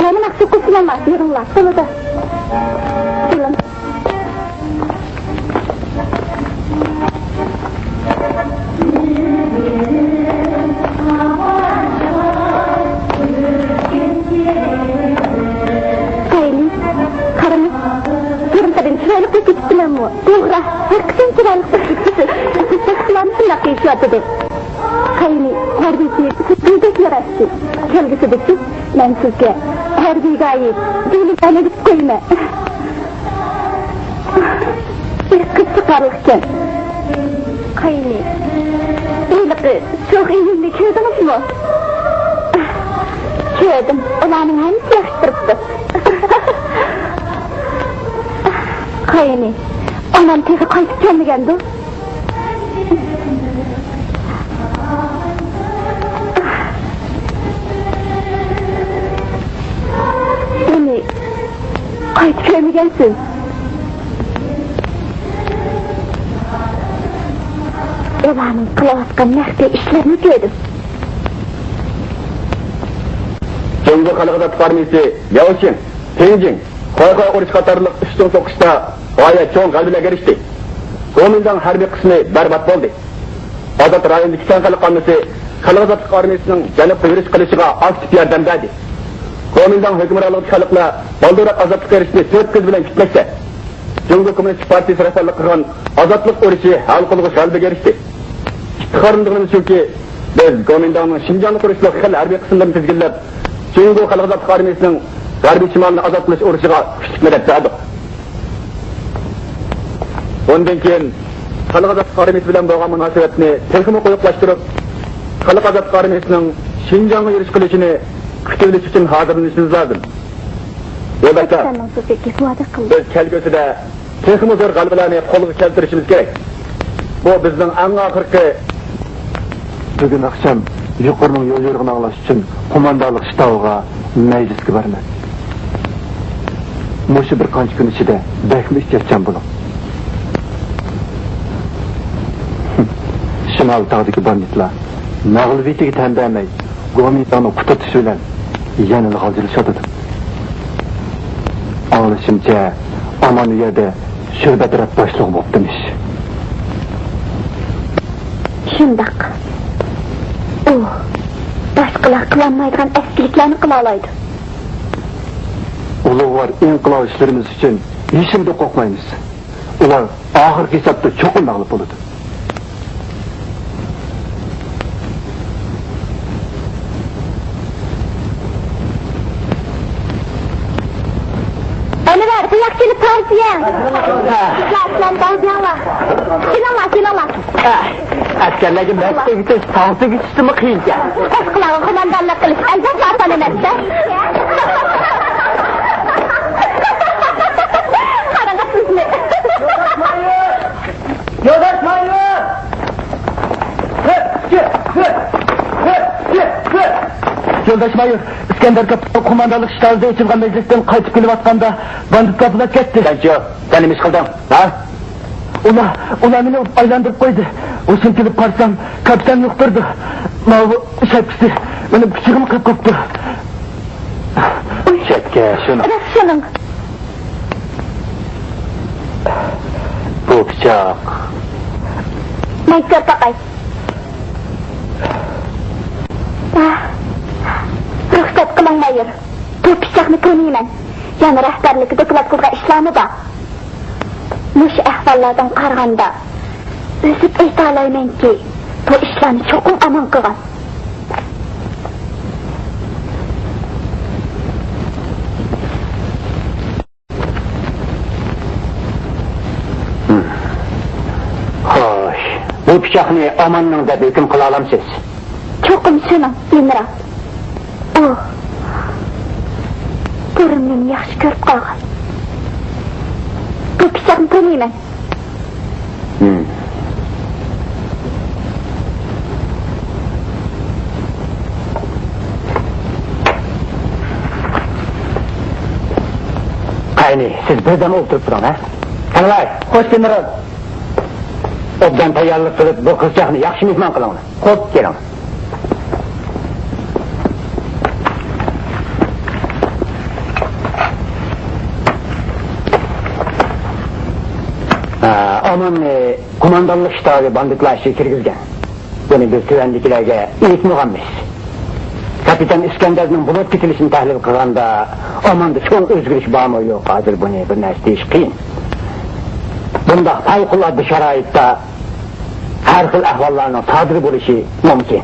Yani maksud kusun Allah, yürünler, sılıdı. Yürün. Kayni, karınız, yürün tabii, şuraylık da geçtiler mi? Doğru, herkesin şuraylık da geçtisi. Kısıklarını sınıf geçiyor dedi. Kayni, harbisi, sizlik yarası. Kelgisi bitti, ben sizge. Harbi gayet, düğünü edip koyma. Bir kız çıkarlıkken. Kayni, iyilikli, çok iyiliğini köydünüz mü? Köydim, olanın hangisi yakıştırıptı. Kayni, ondan tezi kayıp gelmegendi. Beni kayıp gelmegensin. Olanın kılavatkan nehte işlerini gördüm. Cumhur Halkı Armiyası, Yavuş'un Penjing, Qo'yqo'y urush qatorliq üstün so'qishda g'oyat cho'ng g'alabalarga erishdi. Go'mindan harbiy qismi barbod bo'ldi. Ozod rayonidagi Sanqaliq qonunisi Xalq armiyasining janubga yurish qilishiga aktiv yordam berdi. Go'mindan hukmronligi xalqlar baldurat ozodlikka erishdi, 4 qiz bilan kitmoqda. Jungo Kommunist Partiyasi rahbarlik qilgan ozodlik urushi hal qilg'uch g'alabaga erishdi. İftixorligimiz shuki, biz Go'mindanning Shinjonni qurishlik harbiy qismlarini tizginlab, Jungo Xalq armiyasining G'arbiy shimolni ozod qilish urushiga kuchli madad berdik. Ondan keyin Xalq armiyasi bilan bo'lgan munosabatni texnik qo'yiqlashtirib, Xalq armiyasining Shinjonga yurish qilishini kutilish uchun hozirlanishimiz lozim. Yo'lda biz kelgusida texnik zo'r g'alabalarni qo'lga keltirishimiz kerak. Bu bizning eng oxirgi bugun akşam yuqorining yo'l yo'rig'ini anglash uchun qo'mondonlik shtabiga majlisga boramiz. Mo'shu bir qancha kun ichida bakmi ichachan bo'ling. Shimol tog'dagi banditlar mag'lubiyatiga tan bermay, Go'mindanning qututishi bilan yana g'aljirishadi. Anglashimcha, aman u yerda sho'rbataraf boshliq bo'libdimish. Shundaq. Boshqalar qilolmaydigan eskiliklarni qila oladi. Ulug'vor inqilob ishlarimiz uchun hechimda qo'rqmaymiz. Ular oxirgi hisobda cho'qin mag'lub bo'ladi. Oliver, bu yakchili partiya. Sizlar baziyala. Sinala. Askarlarga maktabga tavsiya etishmi qiyincha? Boshqalarga qo'mondonlik qilish albatta oson emas-da. Yo'ldosh mayor, İskender kapitan qo'mondonlik shtabida ochilgan majlisdan qaytib kelayotganda banditlar bilan ketdi. Qancha? Sen nima ish qilding? Ha? Ular meni aylantirib qo'ydi. O'shin kelib qarsam, kapitan yo'qtirdi. Mana shapkisi meni kuchugim qilib qo'yibdi. Shapka, shuni. Bu pichoq. Maktab taqay. Ruxsat qiling mayor. Bu pichoqni ko'rmayman. Yana rahbarlikda doklad qilgan ishlarni bor. Mush ahvollardan qaraganda o'zib ayta olmaymanki, bu ishlarni cho'qim aman qilgan. Xo'sh, bu pichoqni amanning deb hukm qila olamsiz? Cho'qim shuni, general. Ko'rimni yaxshi ko'rib qolgan. Bu pichoqni taniyman. Qayni, siz birdan o'tirib turing, ha? Qanday? Xo'sh, general. Obdan tayyorlik qilib, bu qizchaqni yaxshi mehmon qiling. Xo'p, keling. Amanni qo'mondonlik shtabi banditlar ishga kirgizgan. Buni biz tuvandikilarga aytmaganmiz. Kapitan İskenderning bo'lib ketilishini tahlil qilganda Amanda cho'ng o'zgarish bormi yo'q, hozir buni bir narsa deyish qiyin. Bunda favqulodda sharoitda har xil ahvollarning sodir bo'lishi mumkin.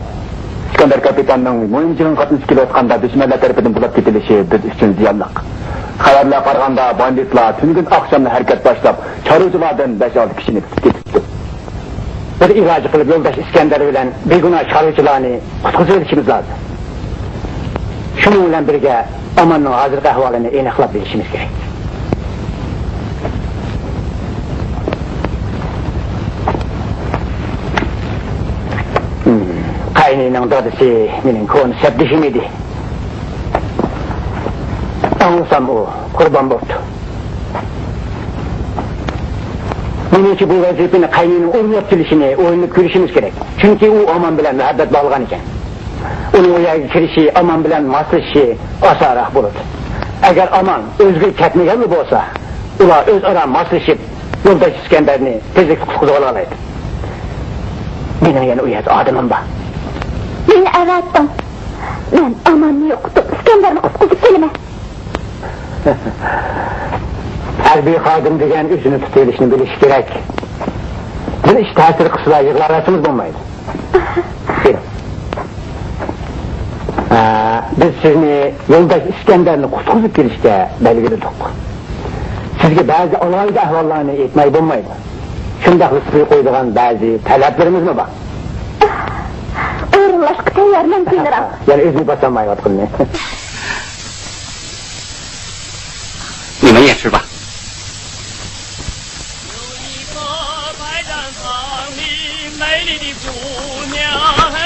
İskender kapitanning mo'yinchining qatnashib kelayotganda dushmanlar tarafidan bo'lib ketilishi biz uchun ziyonliq. Xabarlar qaraganda banditlar tungun oqshomda harakat boshlab, chorvachilardan 5-6 kishini ketibdi. Bir iloji qilib yo'ldosh İskender bilan begunoh chorvachilarni qutqizib olishimiz lozim. Shuning bilan birga Amanning hozirgi ahvolini aniqlab bilishimiz kerak. Qaynining dadisi mening ko'nglim sabdishim edi. Anlasam o kurban bo'ldi. Menimcha bu vazifani qaynining o'ynab kelishini o'ynab ko'rishimiz kerak. Chunki u Aman bilan muhabbat bo'lgan ekan. Uning u yerga kirishi, Aman bilan moslashishi osonroq bo'ladi. Agar aman o'zga ketmaganmi bo'lsa, ular o'zaro moslashib, yo'ldosh İskenderni tezlikda qutqizib oladi. Mening yana uyat odamim bor. Meni avatdim. Men amanni yo'qotib, İskenderni qutqizib kelaman. Harbiy xodim degan o'zini tutilishni bilish kerak. Bir ish ta'sir qilsa yig'larasimiz bo'lmaydi. Biz sizni yo'ldosh İskenderni qutqizib kelishga belgiladik. Sizga ba'zi alohida ahvollarni aytmay bo'lmaydi. Shundaq qilib qo'ydigan ba'zi talablarimiz bor. O'rinlashga tayyorman general. Yani o'zini bosamayotganni. Nima yeyapsiz ba? 有一个百丈长里美丽的姑娘，嘿，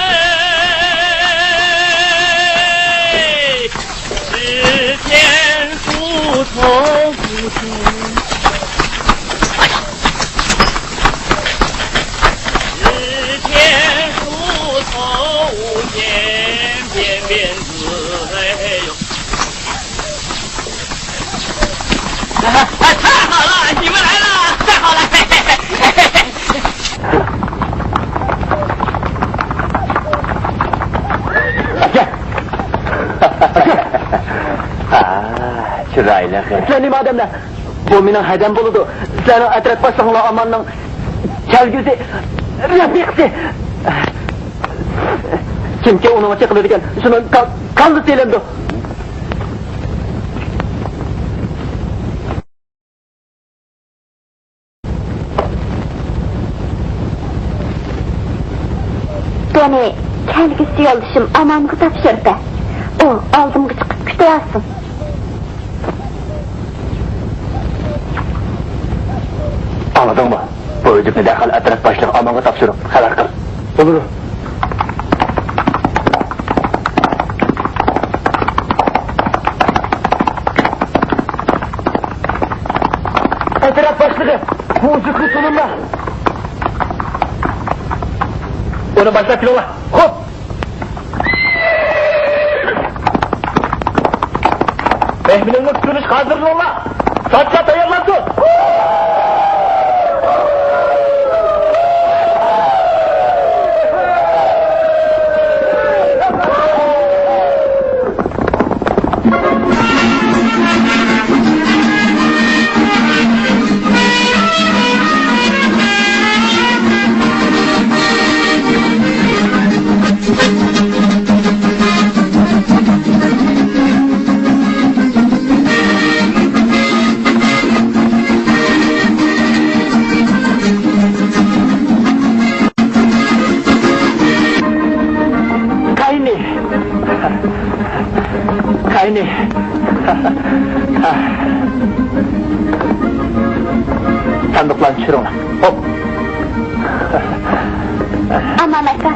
是天书从不出。太好了，你们来了，太好了！Chiroyli. Sen nima odamlar? Bu mening haydam bo'ladi. Sening atraf boshliqlar amonning kelgusi rafiqsi. Kimga uni o'cha qiladigan shuni qanday telemdi? Beni kelgisi yo'ldashim amonga topshirdi. O oldimga chiqib kutyapsin. Anladingmi? Bu o'zingni darhol atrof boshliq amonga topshirib xabar qil. Bo'ldi. Atrof boshlig'i, muziqni sununma. Onu başlat yola. Hop! Mehmin'in tutunuş hazır yola. Saçça ayarlansın. Kaini. Sandıklarını çürüğüne. Hop. Aman aka.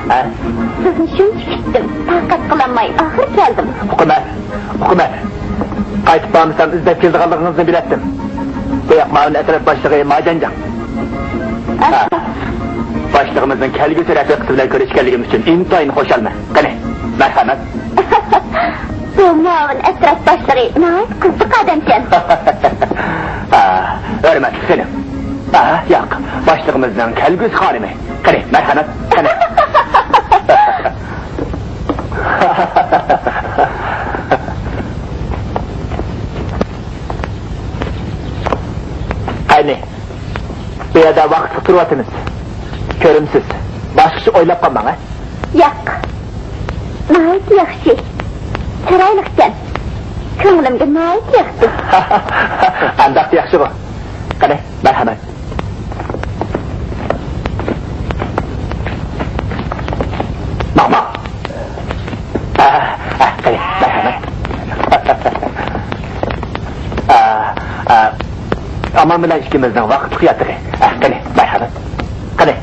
Sizni shuncha kutdim. Taqat qilolmay oxir keldim. Hukumat. Qaytib bormasam izlab keldiganligingizni biletdim. Bu yoq ma'lum atrof boshlig'i majanjaq. Boshlig'imizning kelgusi rafiqasi bilan ko'rishganligimiz uchun intoyin xo'shalman. Qani, marhamat. Bu muavin atrof boshlig'i nihoyat qiziq odamkan. Hurmatli seni. Yo'q, boshlig'imizning kelgusi xonimi. Qani, marhamat. Qani. Qani. Bu yerda vaqt turyapmiz. Ko'rimsiz. Boshqacha o'ylab qolmang, ha? Yo'q. Nihoyat yaxshi. Chiroyliqkan. Ko'nglimga nihoyat yoqdi. Andaq yaxshi bu. Qani, marhamat. Mama. Qani, marhamat. Aman bilan ikkimizning vaqt qiyatiga. Qani, marhamat. Qani.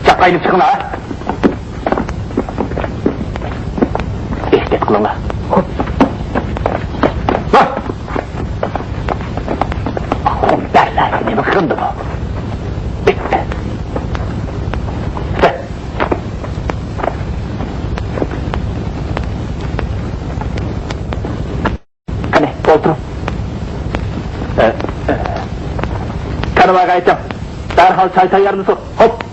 Çapayınıp çıkın ha. İhtet kılın ha. Hop. Hop. Hop derler. Ne bakındı bu? Bitti. Otur. Kanavayga aytdim. Darhol çay tayyormisiz? Hop.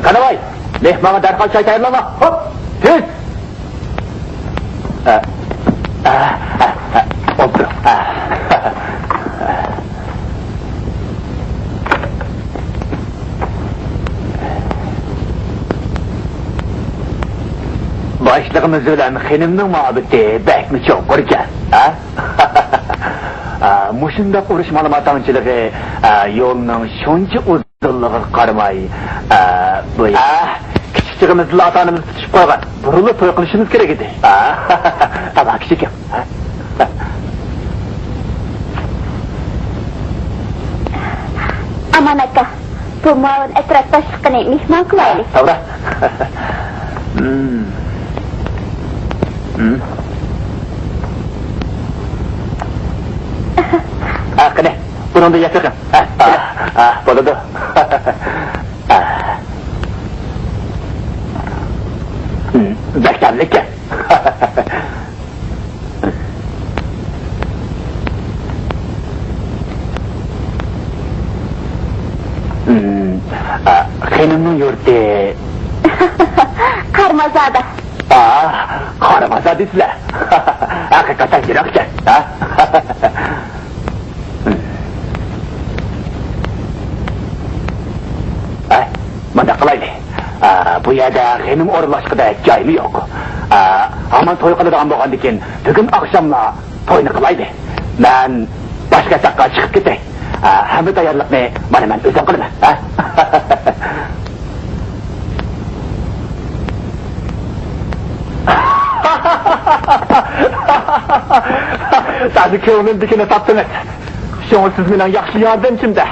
Kanavay, mehmonga darhol çay tayyorlama. Hop. Tez. Otur. Başlığımız ölen Qizning Muhebbiti bekmi çok kurken. Muşundaq urush ma'lumotchilig'i yo'lning shuncha uzunlig'iga qaramay bu kichikligimizni ota-onamiz tutishib qo'ygan. Burilib to'y qilishimiz kerak edi. Tamam kichikim. Aman aka, bu ma'lum atrof boshliqini mehmon qilaylik. To'g'ri. Qani, buni yasaqin. Bo'ladi. Bektarlikka. Qizimning yurti Qarmazada. Qarmazada deysizlar. Haqiqatan yiroqcha. Mana qilaylik. Bu yerda Qizim o'rlashqida joyi yo'q. Aman to'y qiladigan bo'lgandan keyin bugun oqshomla to'yni qilaylik. Men boshqa yoqqa chiqib ketay. Hamma tayyorlikni mana men o'zim qilaman. Siz ko'nglimdagini topdingiz. Shunga siz mening yaxshi yordamchimda.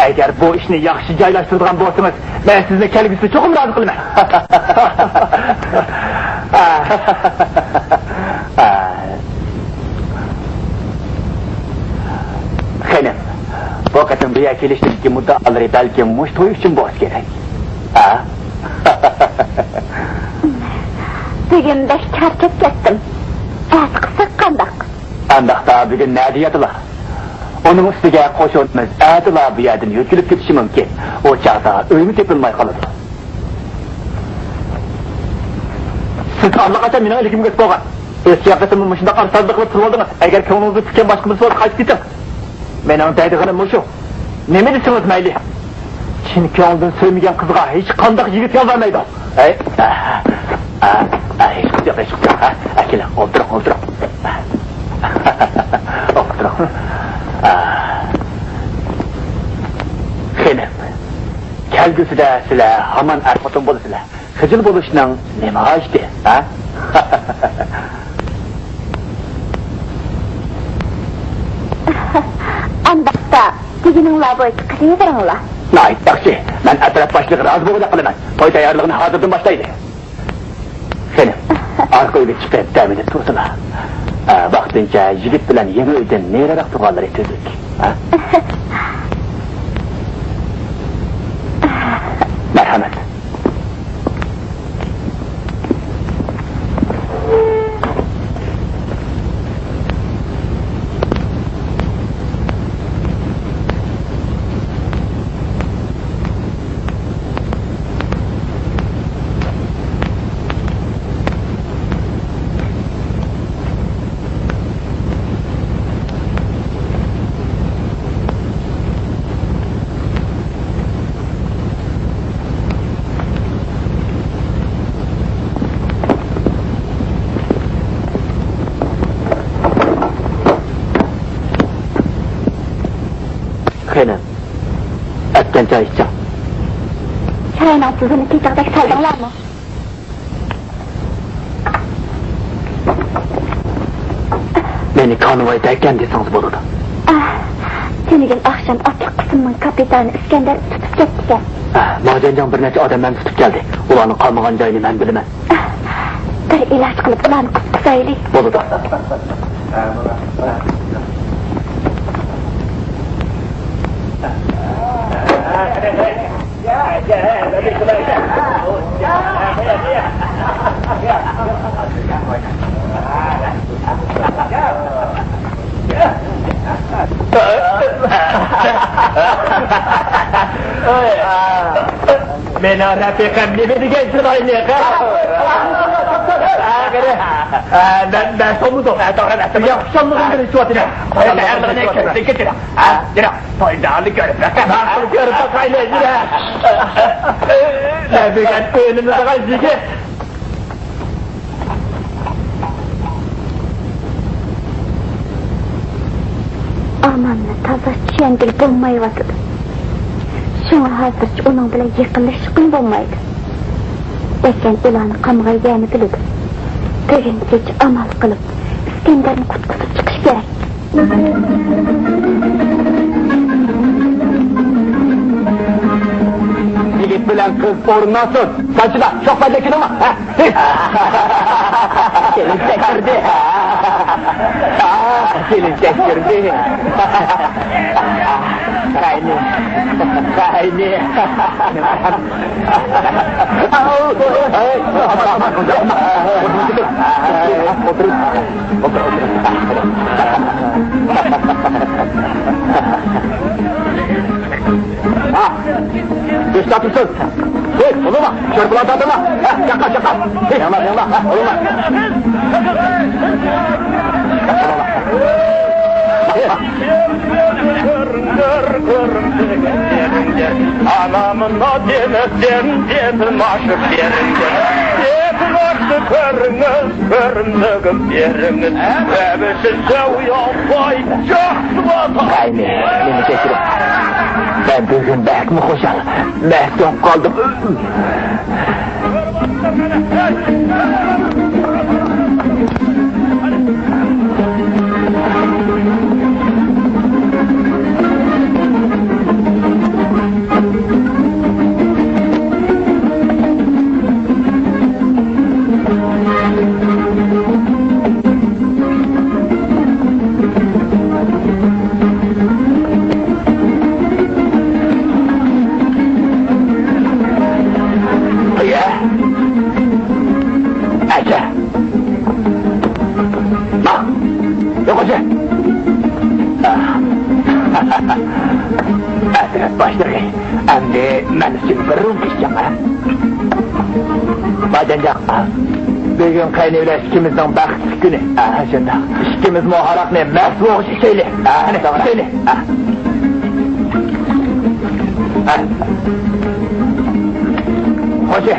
Agar bu ishni yaxshi joylashtiradigan bo'lsangiz, men sizni kelgusida cho'qim rozi qilaman. Qizim, bu qatim bu yerga kelishdagi muddaolari balki mush to'y uchun bo'lishi kerak. Bugun besh charchab ketdim. Qilsak qandaq? Qandaqda bugun nima deyaptilar? Onun ustiga qo'shilmiz atila bu yerdan yo'kilib ketishi mumkin. O chaqda o'yini tepilmay qoladi. Siz allaqachon mening iligimga qo'ygan. Eski yaqatimni shunda qarsazlik qilib turib oldingiz. Agar ko'nglingizni tutgan boshqa bir so'z qaytib keting. Mening deydiganim shu. Nima desangiz mayli. Chin ko'ngildan sevmagan qizga hech qanday yigit yollanmaydi. Hech qanday. Akila, o'tir. O'tir. Qizim, kelgusida sizlar hamon er-xotin bo'lasizlar. Xijil bo'lishning nima hojati, Andaqda deganinglar bo'yicha qilaveringlar. Yaxshi, men atrof boshlig'i rozi bo'lib qilaman. To'y tayyorligini hozirdan boshlaydi. Qizim, orqaga chiqib ta'min tursinlar. Vaqtincha yigit bilan yangi uydan neriroq turganlari tuzuk. Marhamat. Qizim, atdan choy iching. Choyning tuzini tetiqdek soldinglarmi? Meni konvoyda ekan desangiz bo'ladi. Tunugun oqshom otliq qismning kapitani Iskandar tutib ketdi. Mo'janjon bir necha odamlarni tutib keldi. Ularning qolmagan joyini men bilaman. Bir iloj qilib ularni qutqizaylik. Bo'ladi. Beni rafiqam nima degan chiroyli ben somuzum. Ya kuşanlığın bir suatine. Ayarlarına ketire. Jira. Toydalı görüp bakayım. Nasıl görüp bakayım jira. Rafiqam önümüzde kaçtı. Amanla taza çiyendik bulmayıvatıdı. Şuna hazırca onun bile yıkılışkın bulmaydı. Eken ulanı kamgayacağını bildi. Bugün geç amal kılıp İskender'in kutkusu çıkış gerek. Yigit bilen kız orundan saçına çok fazla kilo mu? Gelin çektirdi. Gelin çektirdi. Kayni. Kayni. Aman otur. Geç yapıyorsun. Hey, olma. Çırpılan tadına. Yakla. Hey, yana. Olma. Anamın adını maşık yerinde. Körümlüğüm yeriniz. Ebesiz uyanmay, çok vatan. Kayni, beni çekirin. Ben bugün bek mi koşar? Mehtum kaldım. Başlayın. Hem de ben için bir rum pişeceğim. Bacancak. Bugün kaynıyla ikimizden baksız günü. Şimdi ikimiz muharak ne? Mesluğu şişeyle. Şişeyle. Hoca.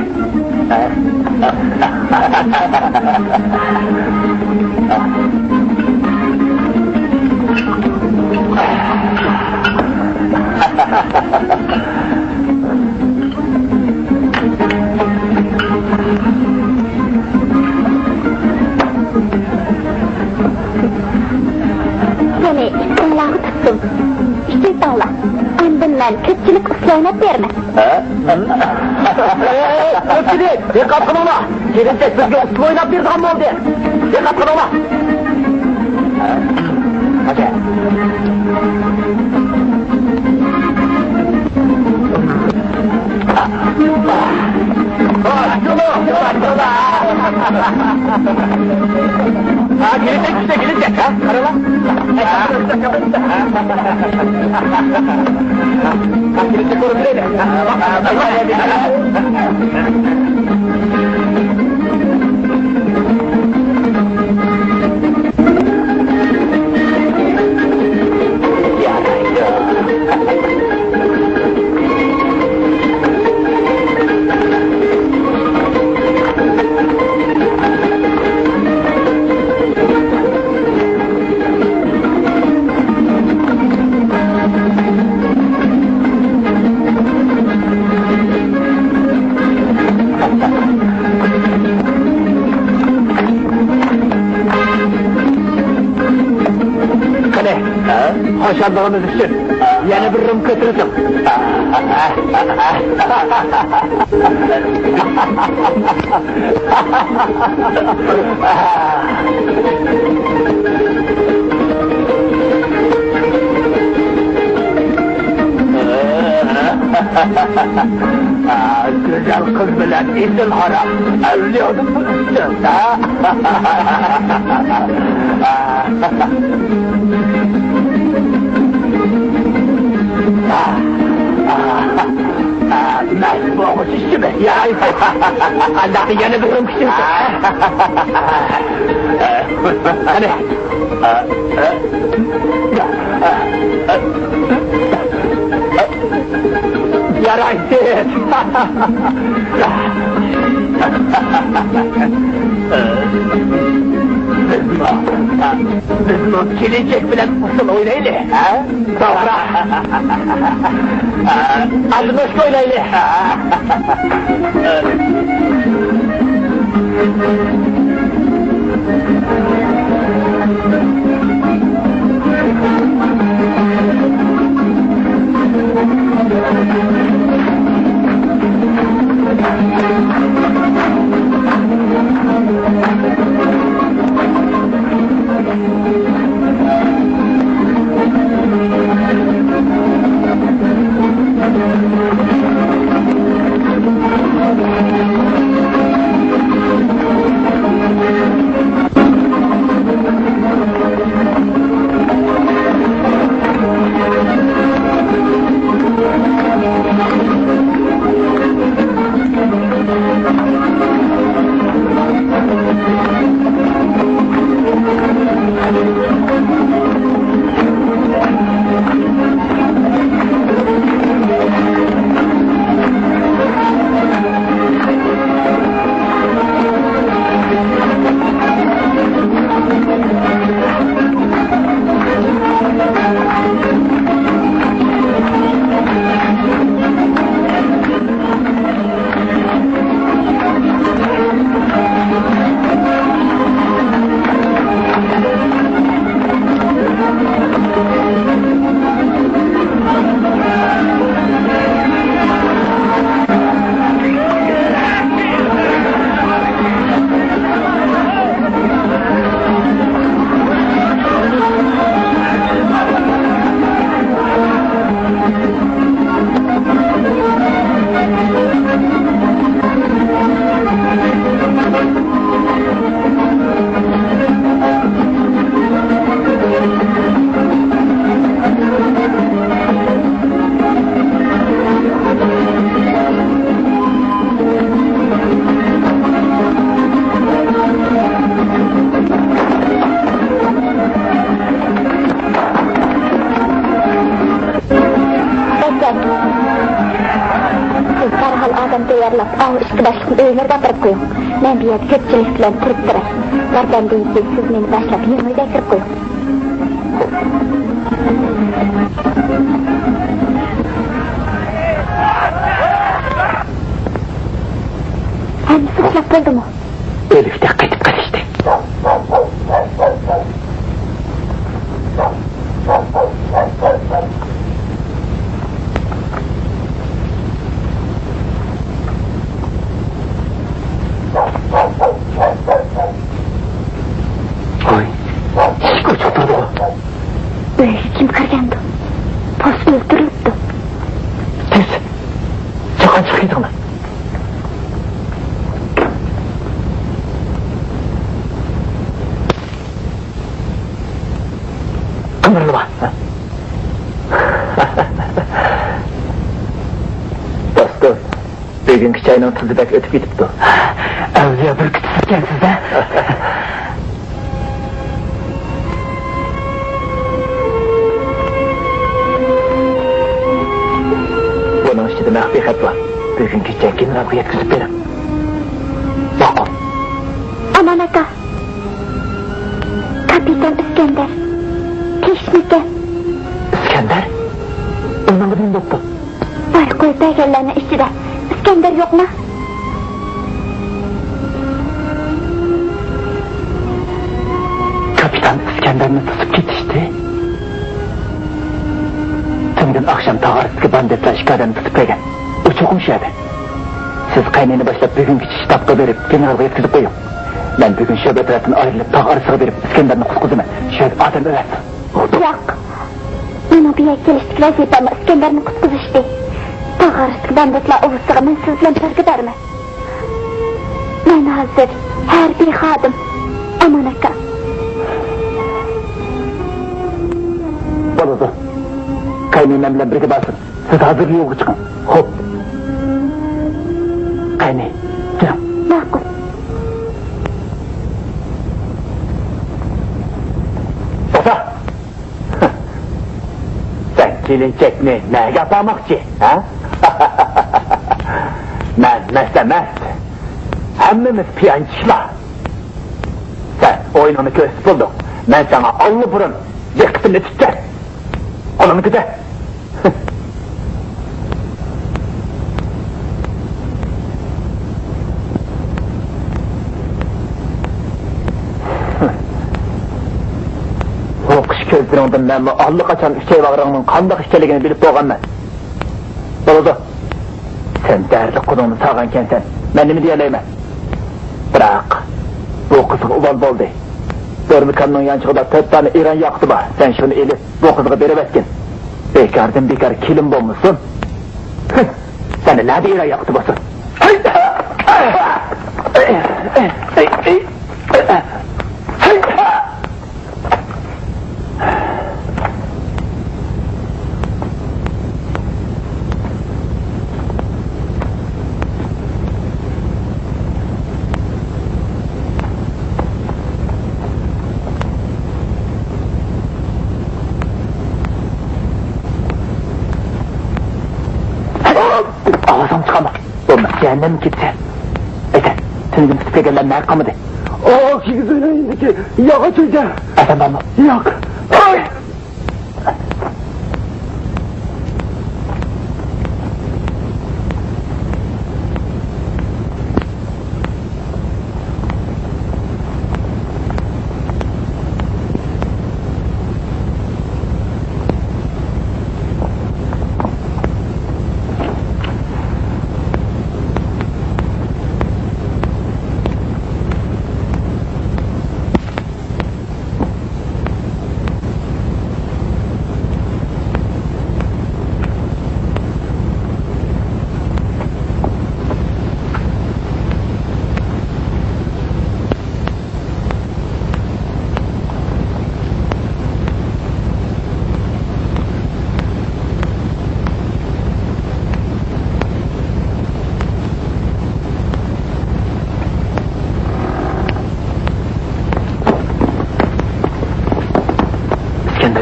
Seni İskender'e tuttum. İşte dağla. Andından kötülük ıslayına verme. Öpçüde, dikkat kıl ona. Gelince sizge uslu oynap bir zaman oldu. Dikkat kıl ona. Hadi. Gelecek. Karala. Gelecek oğlum böyle. Hoşlandığınız için yeni bir rum götürürsün. Güzel kız bilen izin haram. Evliyordum bu üstün. Ben bu olmuş işçi mi? Ya, Allah'ın yanı bir hırım kişi. Hani? Yaraysın. Bizim o gelecek bilen usul oynaylı. Doğru. Adını hoş oynaylı. Öyle batırıp koyun. Ben bir yer köpçülükle kırıp durar. Vardan deyince siz beni başlayıp yeni de kırıp koyun. Hem sıçlak buldu mu? Elif de kaçıp karıştı. Kim kırgandı? Postu öldürüldü. Siz çıkan çıkıyordun mu? Kımırlı mı? Dostum, bugünkü çayının tuzu bek ötüp gitipti. Evliya bir kütüsüzken size. Bunun içinde mehbihat var. Bugünkü çekin rakı yetkizip benim. Bakın. Aman aka. Kapitan İskender. Teşmike. İskender? Onun adını doktor. Var koy belgelerine içinde. İskender yok mu? Kapitan İskender'ini tutup gitişti. Tümden akşam tağarızki bandetler şikayeden tutup gelgen. O çokmuş yerde. Siz kaynağını başlayıp bugün geçiş tapta verip generalga yetkizip koyun. Ben bugün şöbe tarafından ayrılıp tağarızıga verip İskender'ini kuskuzumu. Şöyle adam öğretsin. Yok. Bana bir yer geliştik vaziyetimi İskender'ini kuskuzuştu. Tağarızki bandetler ovuzsuğa ben sizle bir giderme. Ben hazır. Her bir hadım. Aman aka. Boladı. Kaynağından bilen birlikte basın. Siz hazır yoğu çıkın. Hop. Kayni, durun. Ma'qul. Osa! Sen kelinchakni nega apamoqchi, ha? Men emas. Hammamiz piyonchilar. Sen o'yinini ko'rsatib bo'lding. Men sana allburun yiqitimni tutdim. Qo'limni ko'tar. O'qish ko'zlaringdan men allaqachon uchayvag'ringning qanday ishchiligini bilib bo'lganman. Bo'ldi. Sen derdi qulungni sağankensen, men nima deyalayman? Biroq bu qizga uvol bo'ldi. Dörmikanning yanchig'ida 4 tane İran yaqti bor. Sen shuni elib bu qizga berib etgin. Bekardan bekar kelin bo'lmasin. Seni nada İran yaqti bo'lsin. Ağzım çıkama. Olmaz, cehennem gitse. Ete, tüngün tüpegeller ne kalmadı? Aa, siz söyleyin ki, yağa çocuğa. Ete bana. Yak. Ay!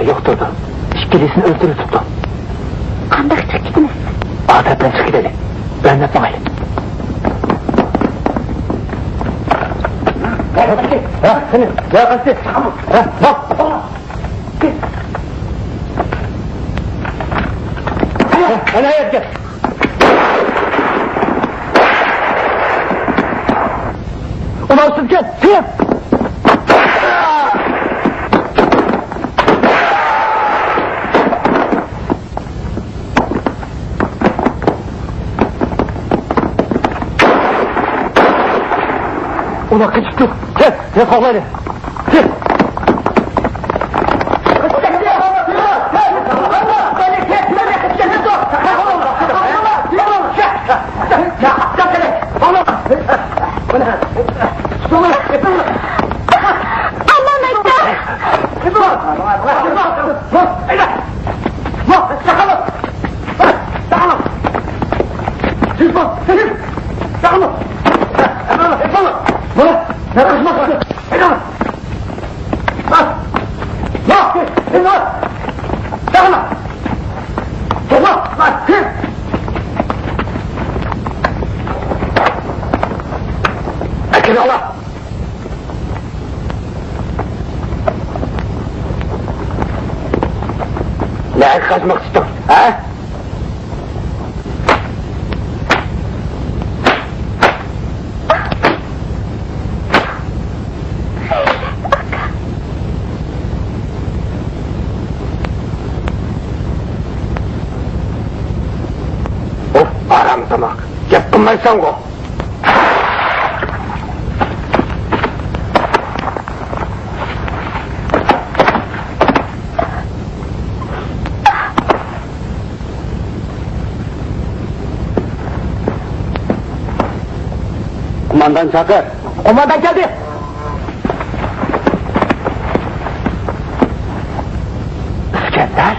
Yokturdu. İşkilisini öldürüp tuttu. Qanday chiqib ketdingiz? Adetten çık gidelim. Ben de bakayım. Ha, seni. Ya kaçtı. Ha, bak. Ana hayat gel. Ulan siz gel. Siyem. Ulan kaçtık. Gel kavlayla. Gel. Ne kaçmak istiyorsun, ha? Of, aramızda bak. Yaptım ben sen o. Kumandan çakır. Kumandan geldi. İskender.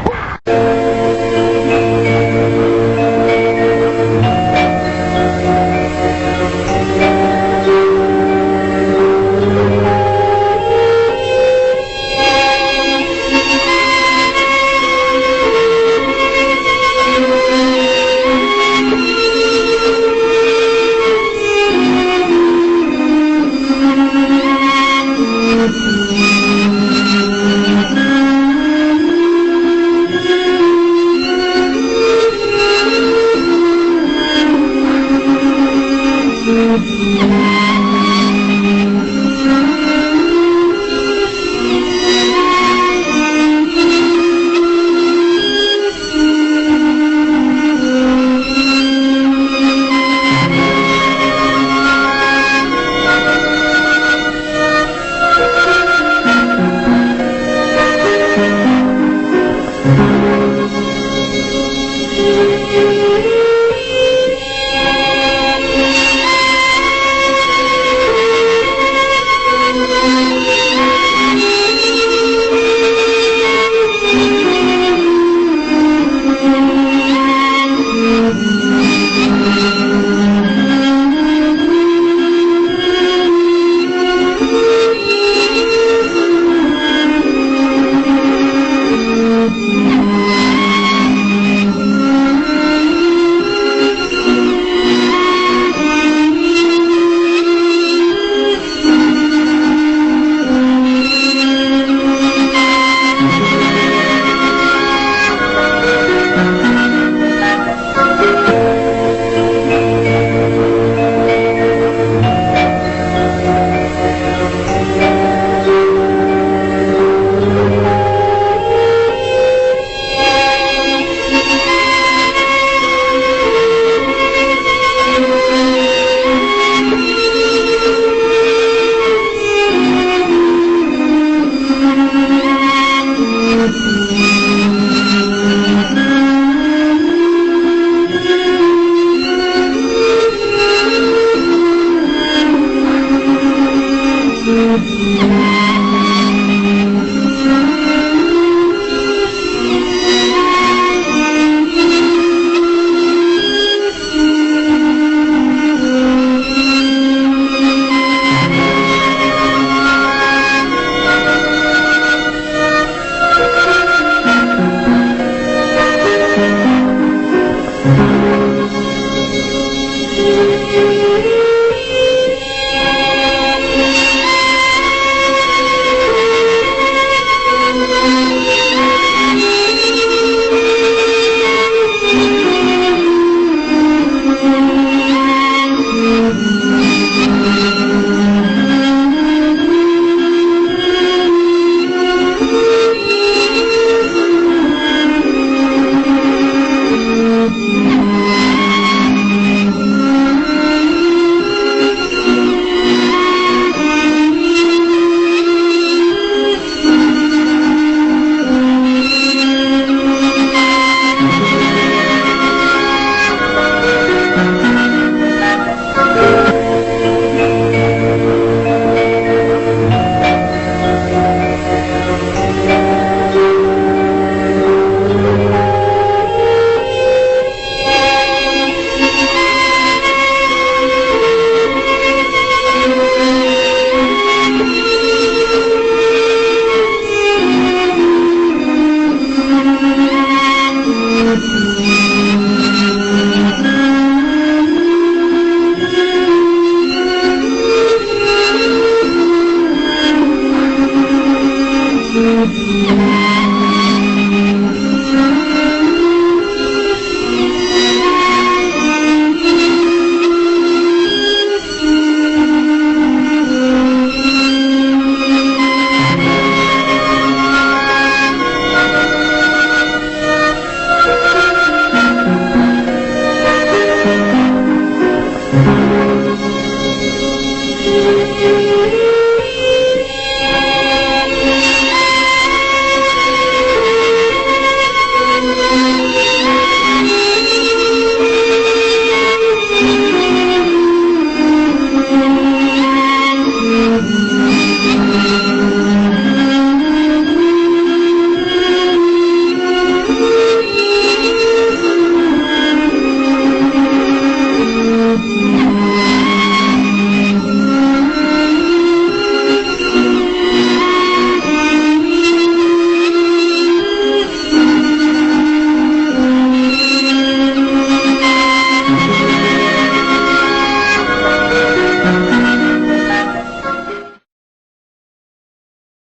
Thank you.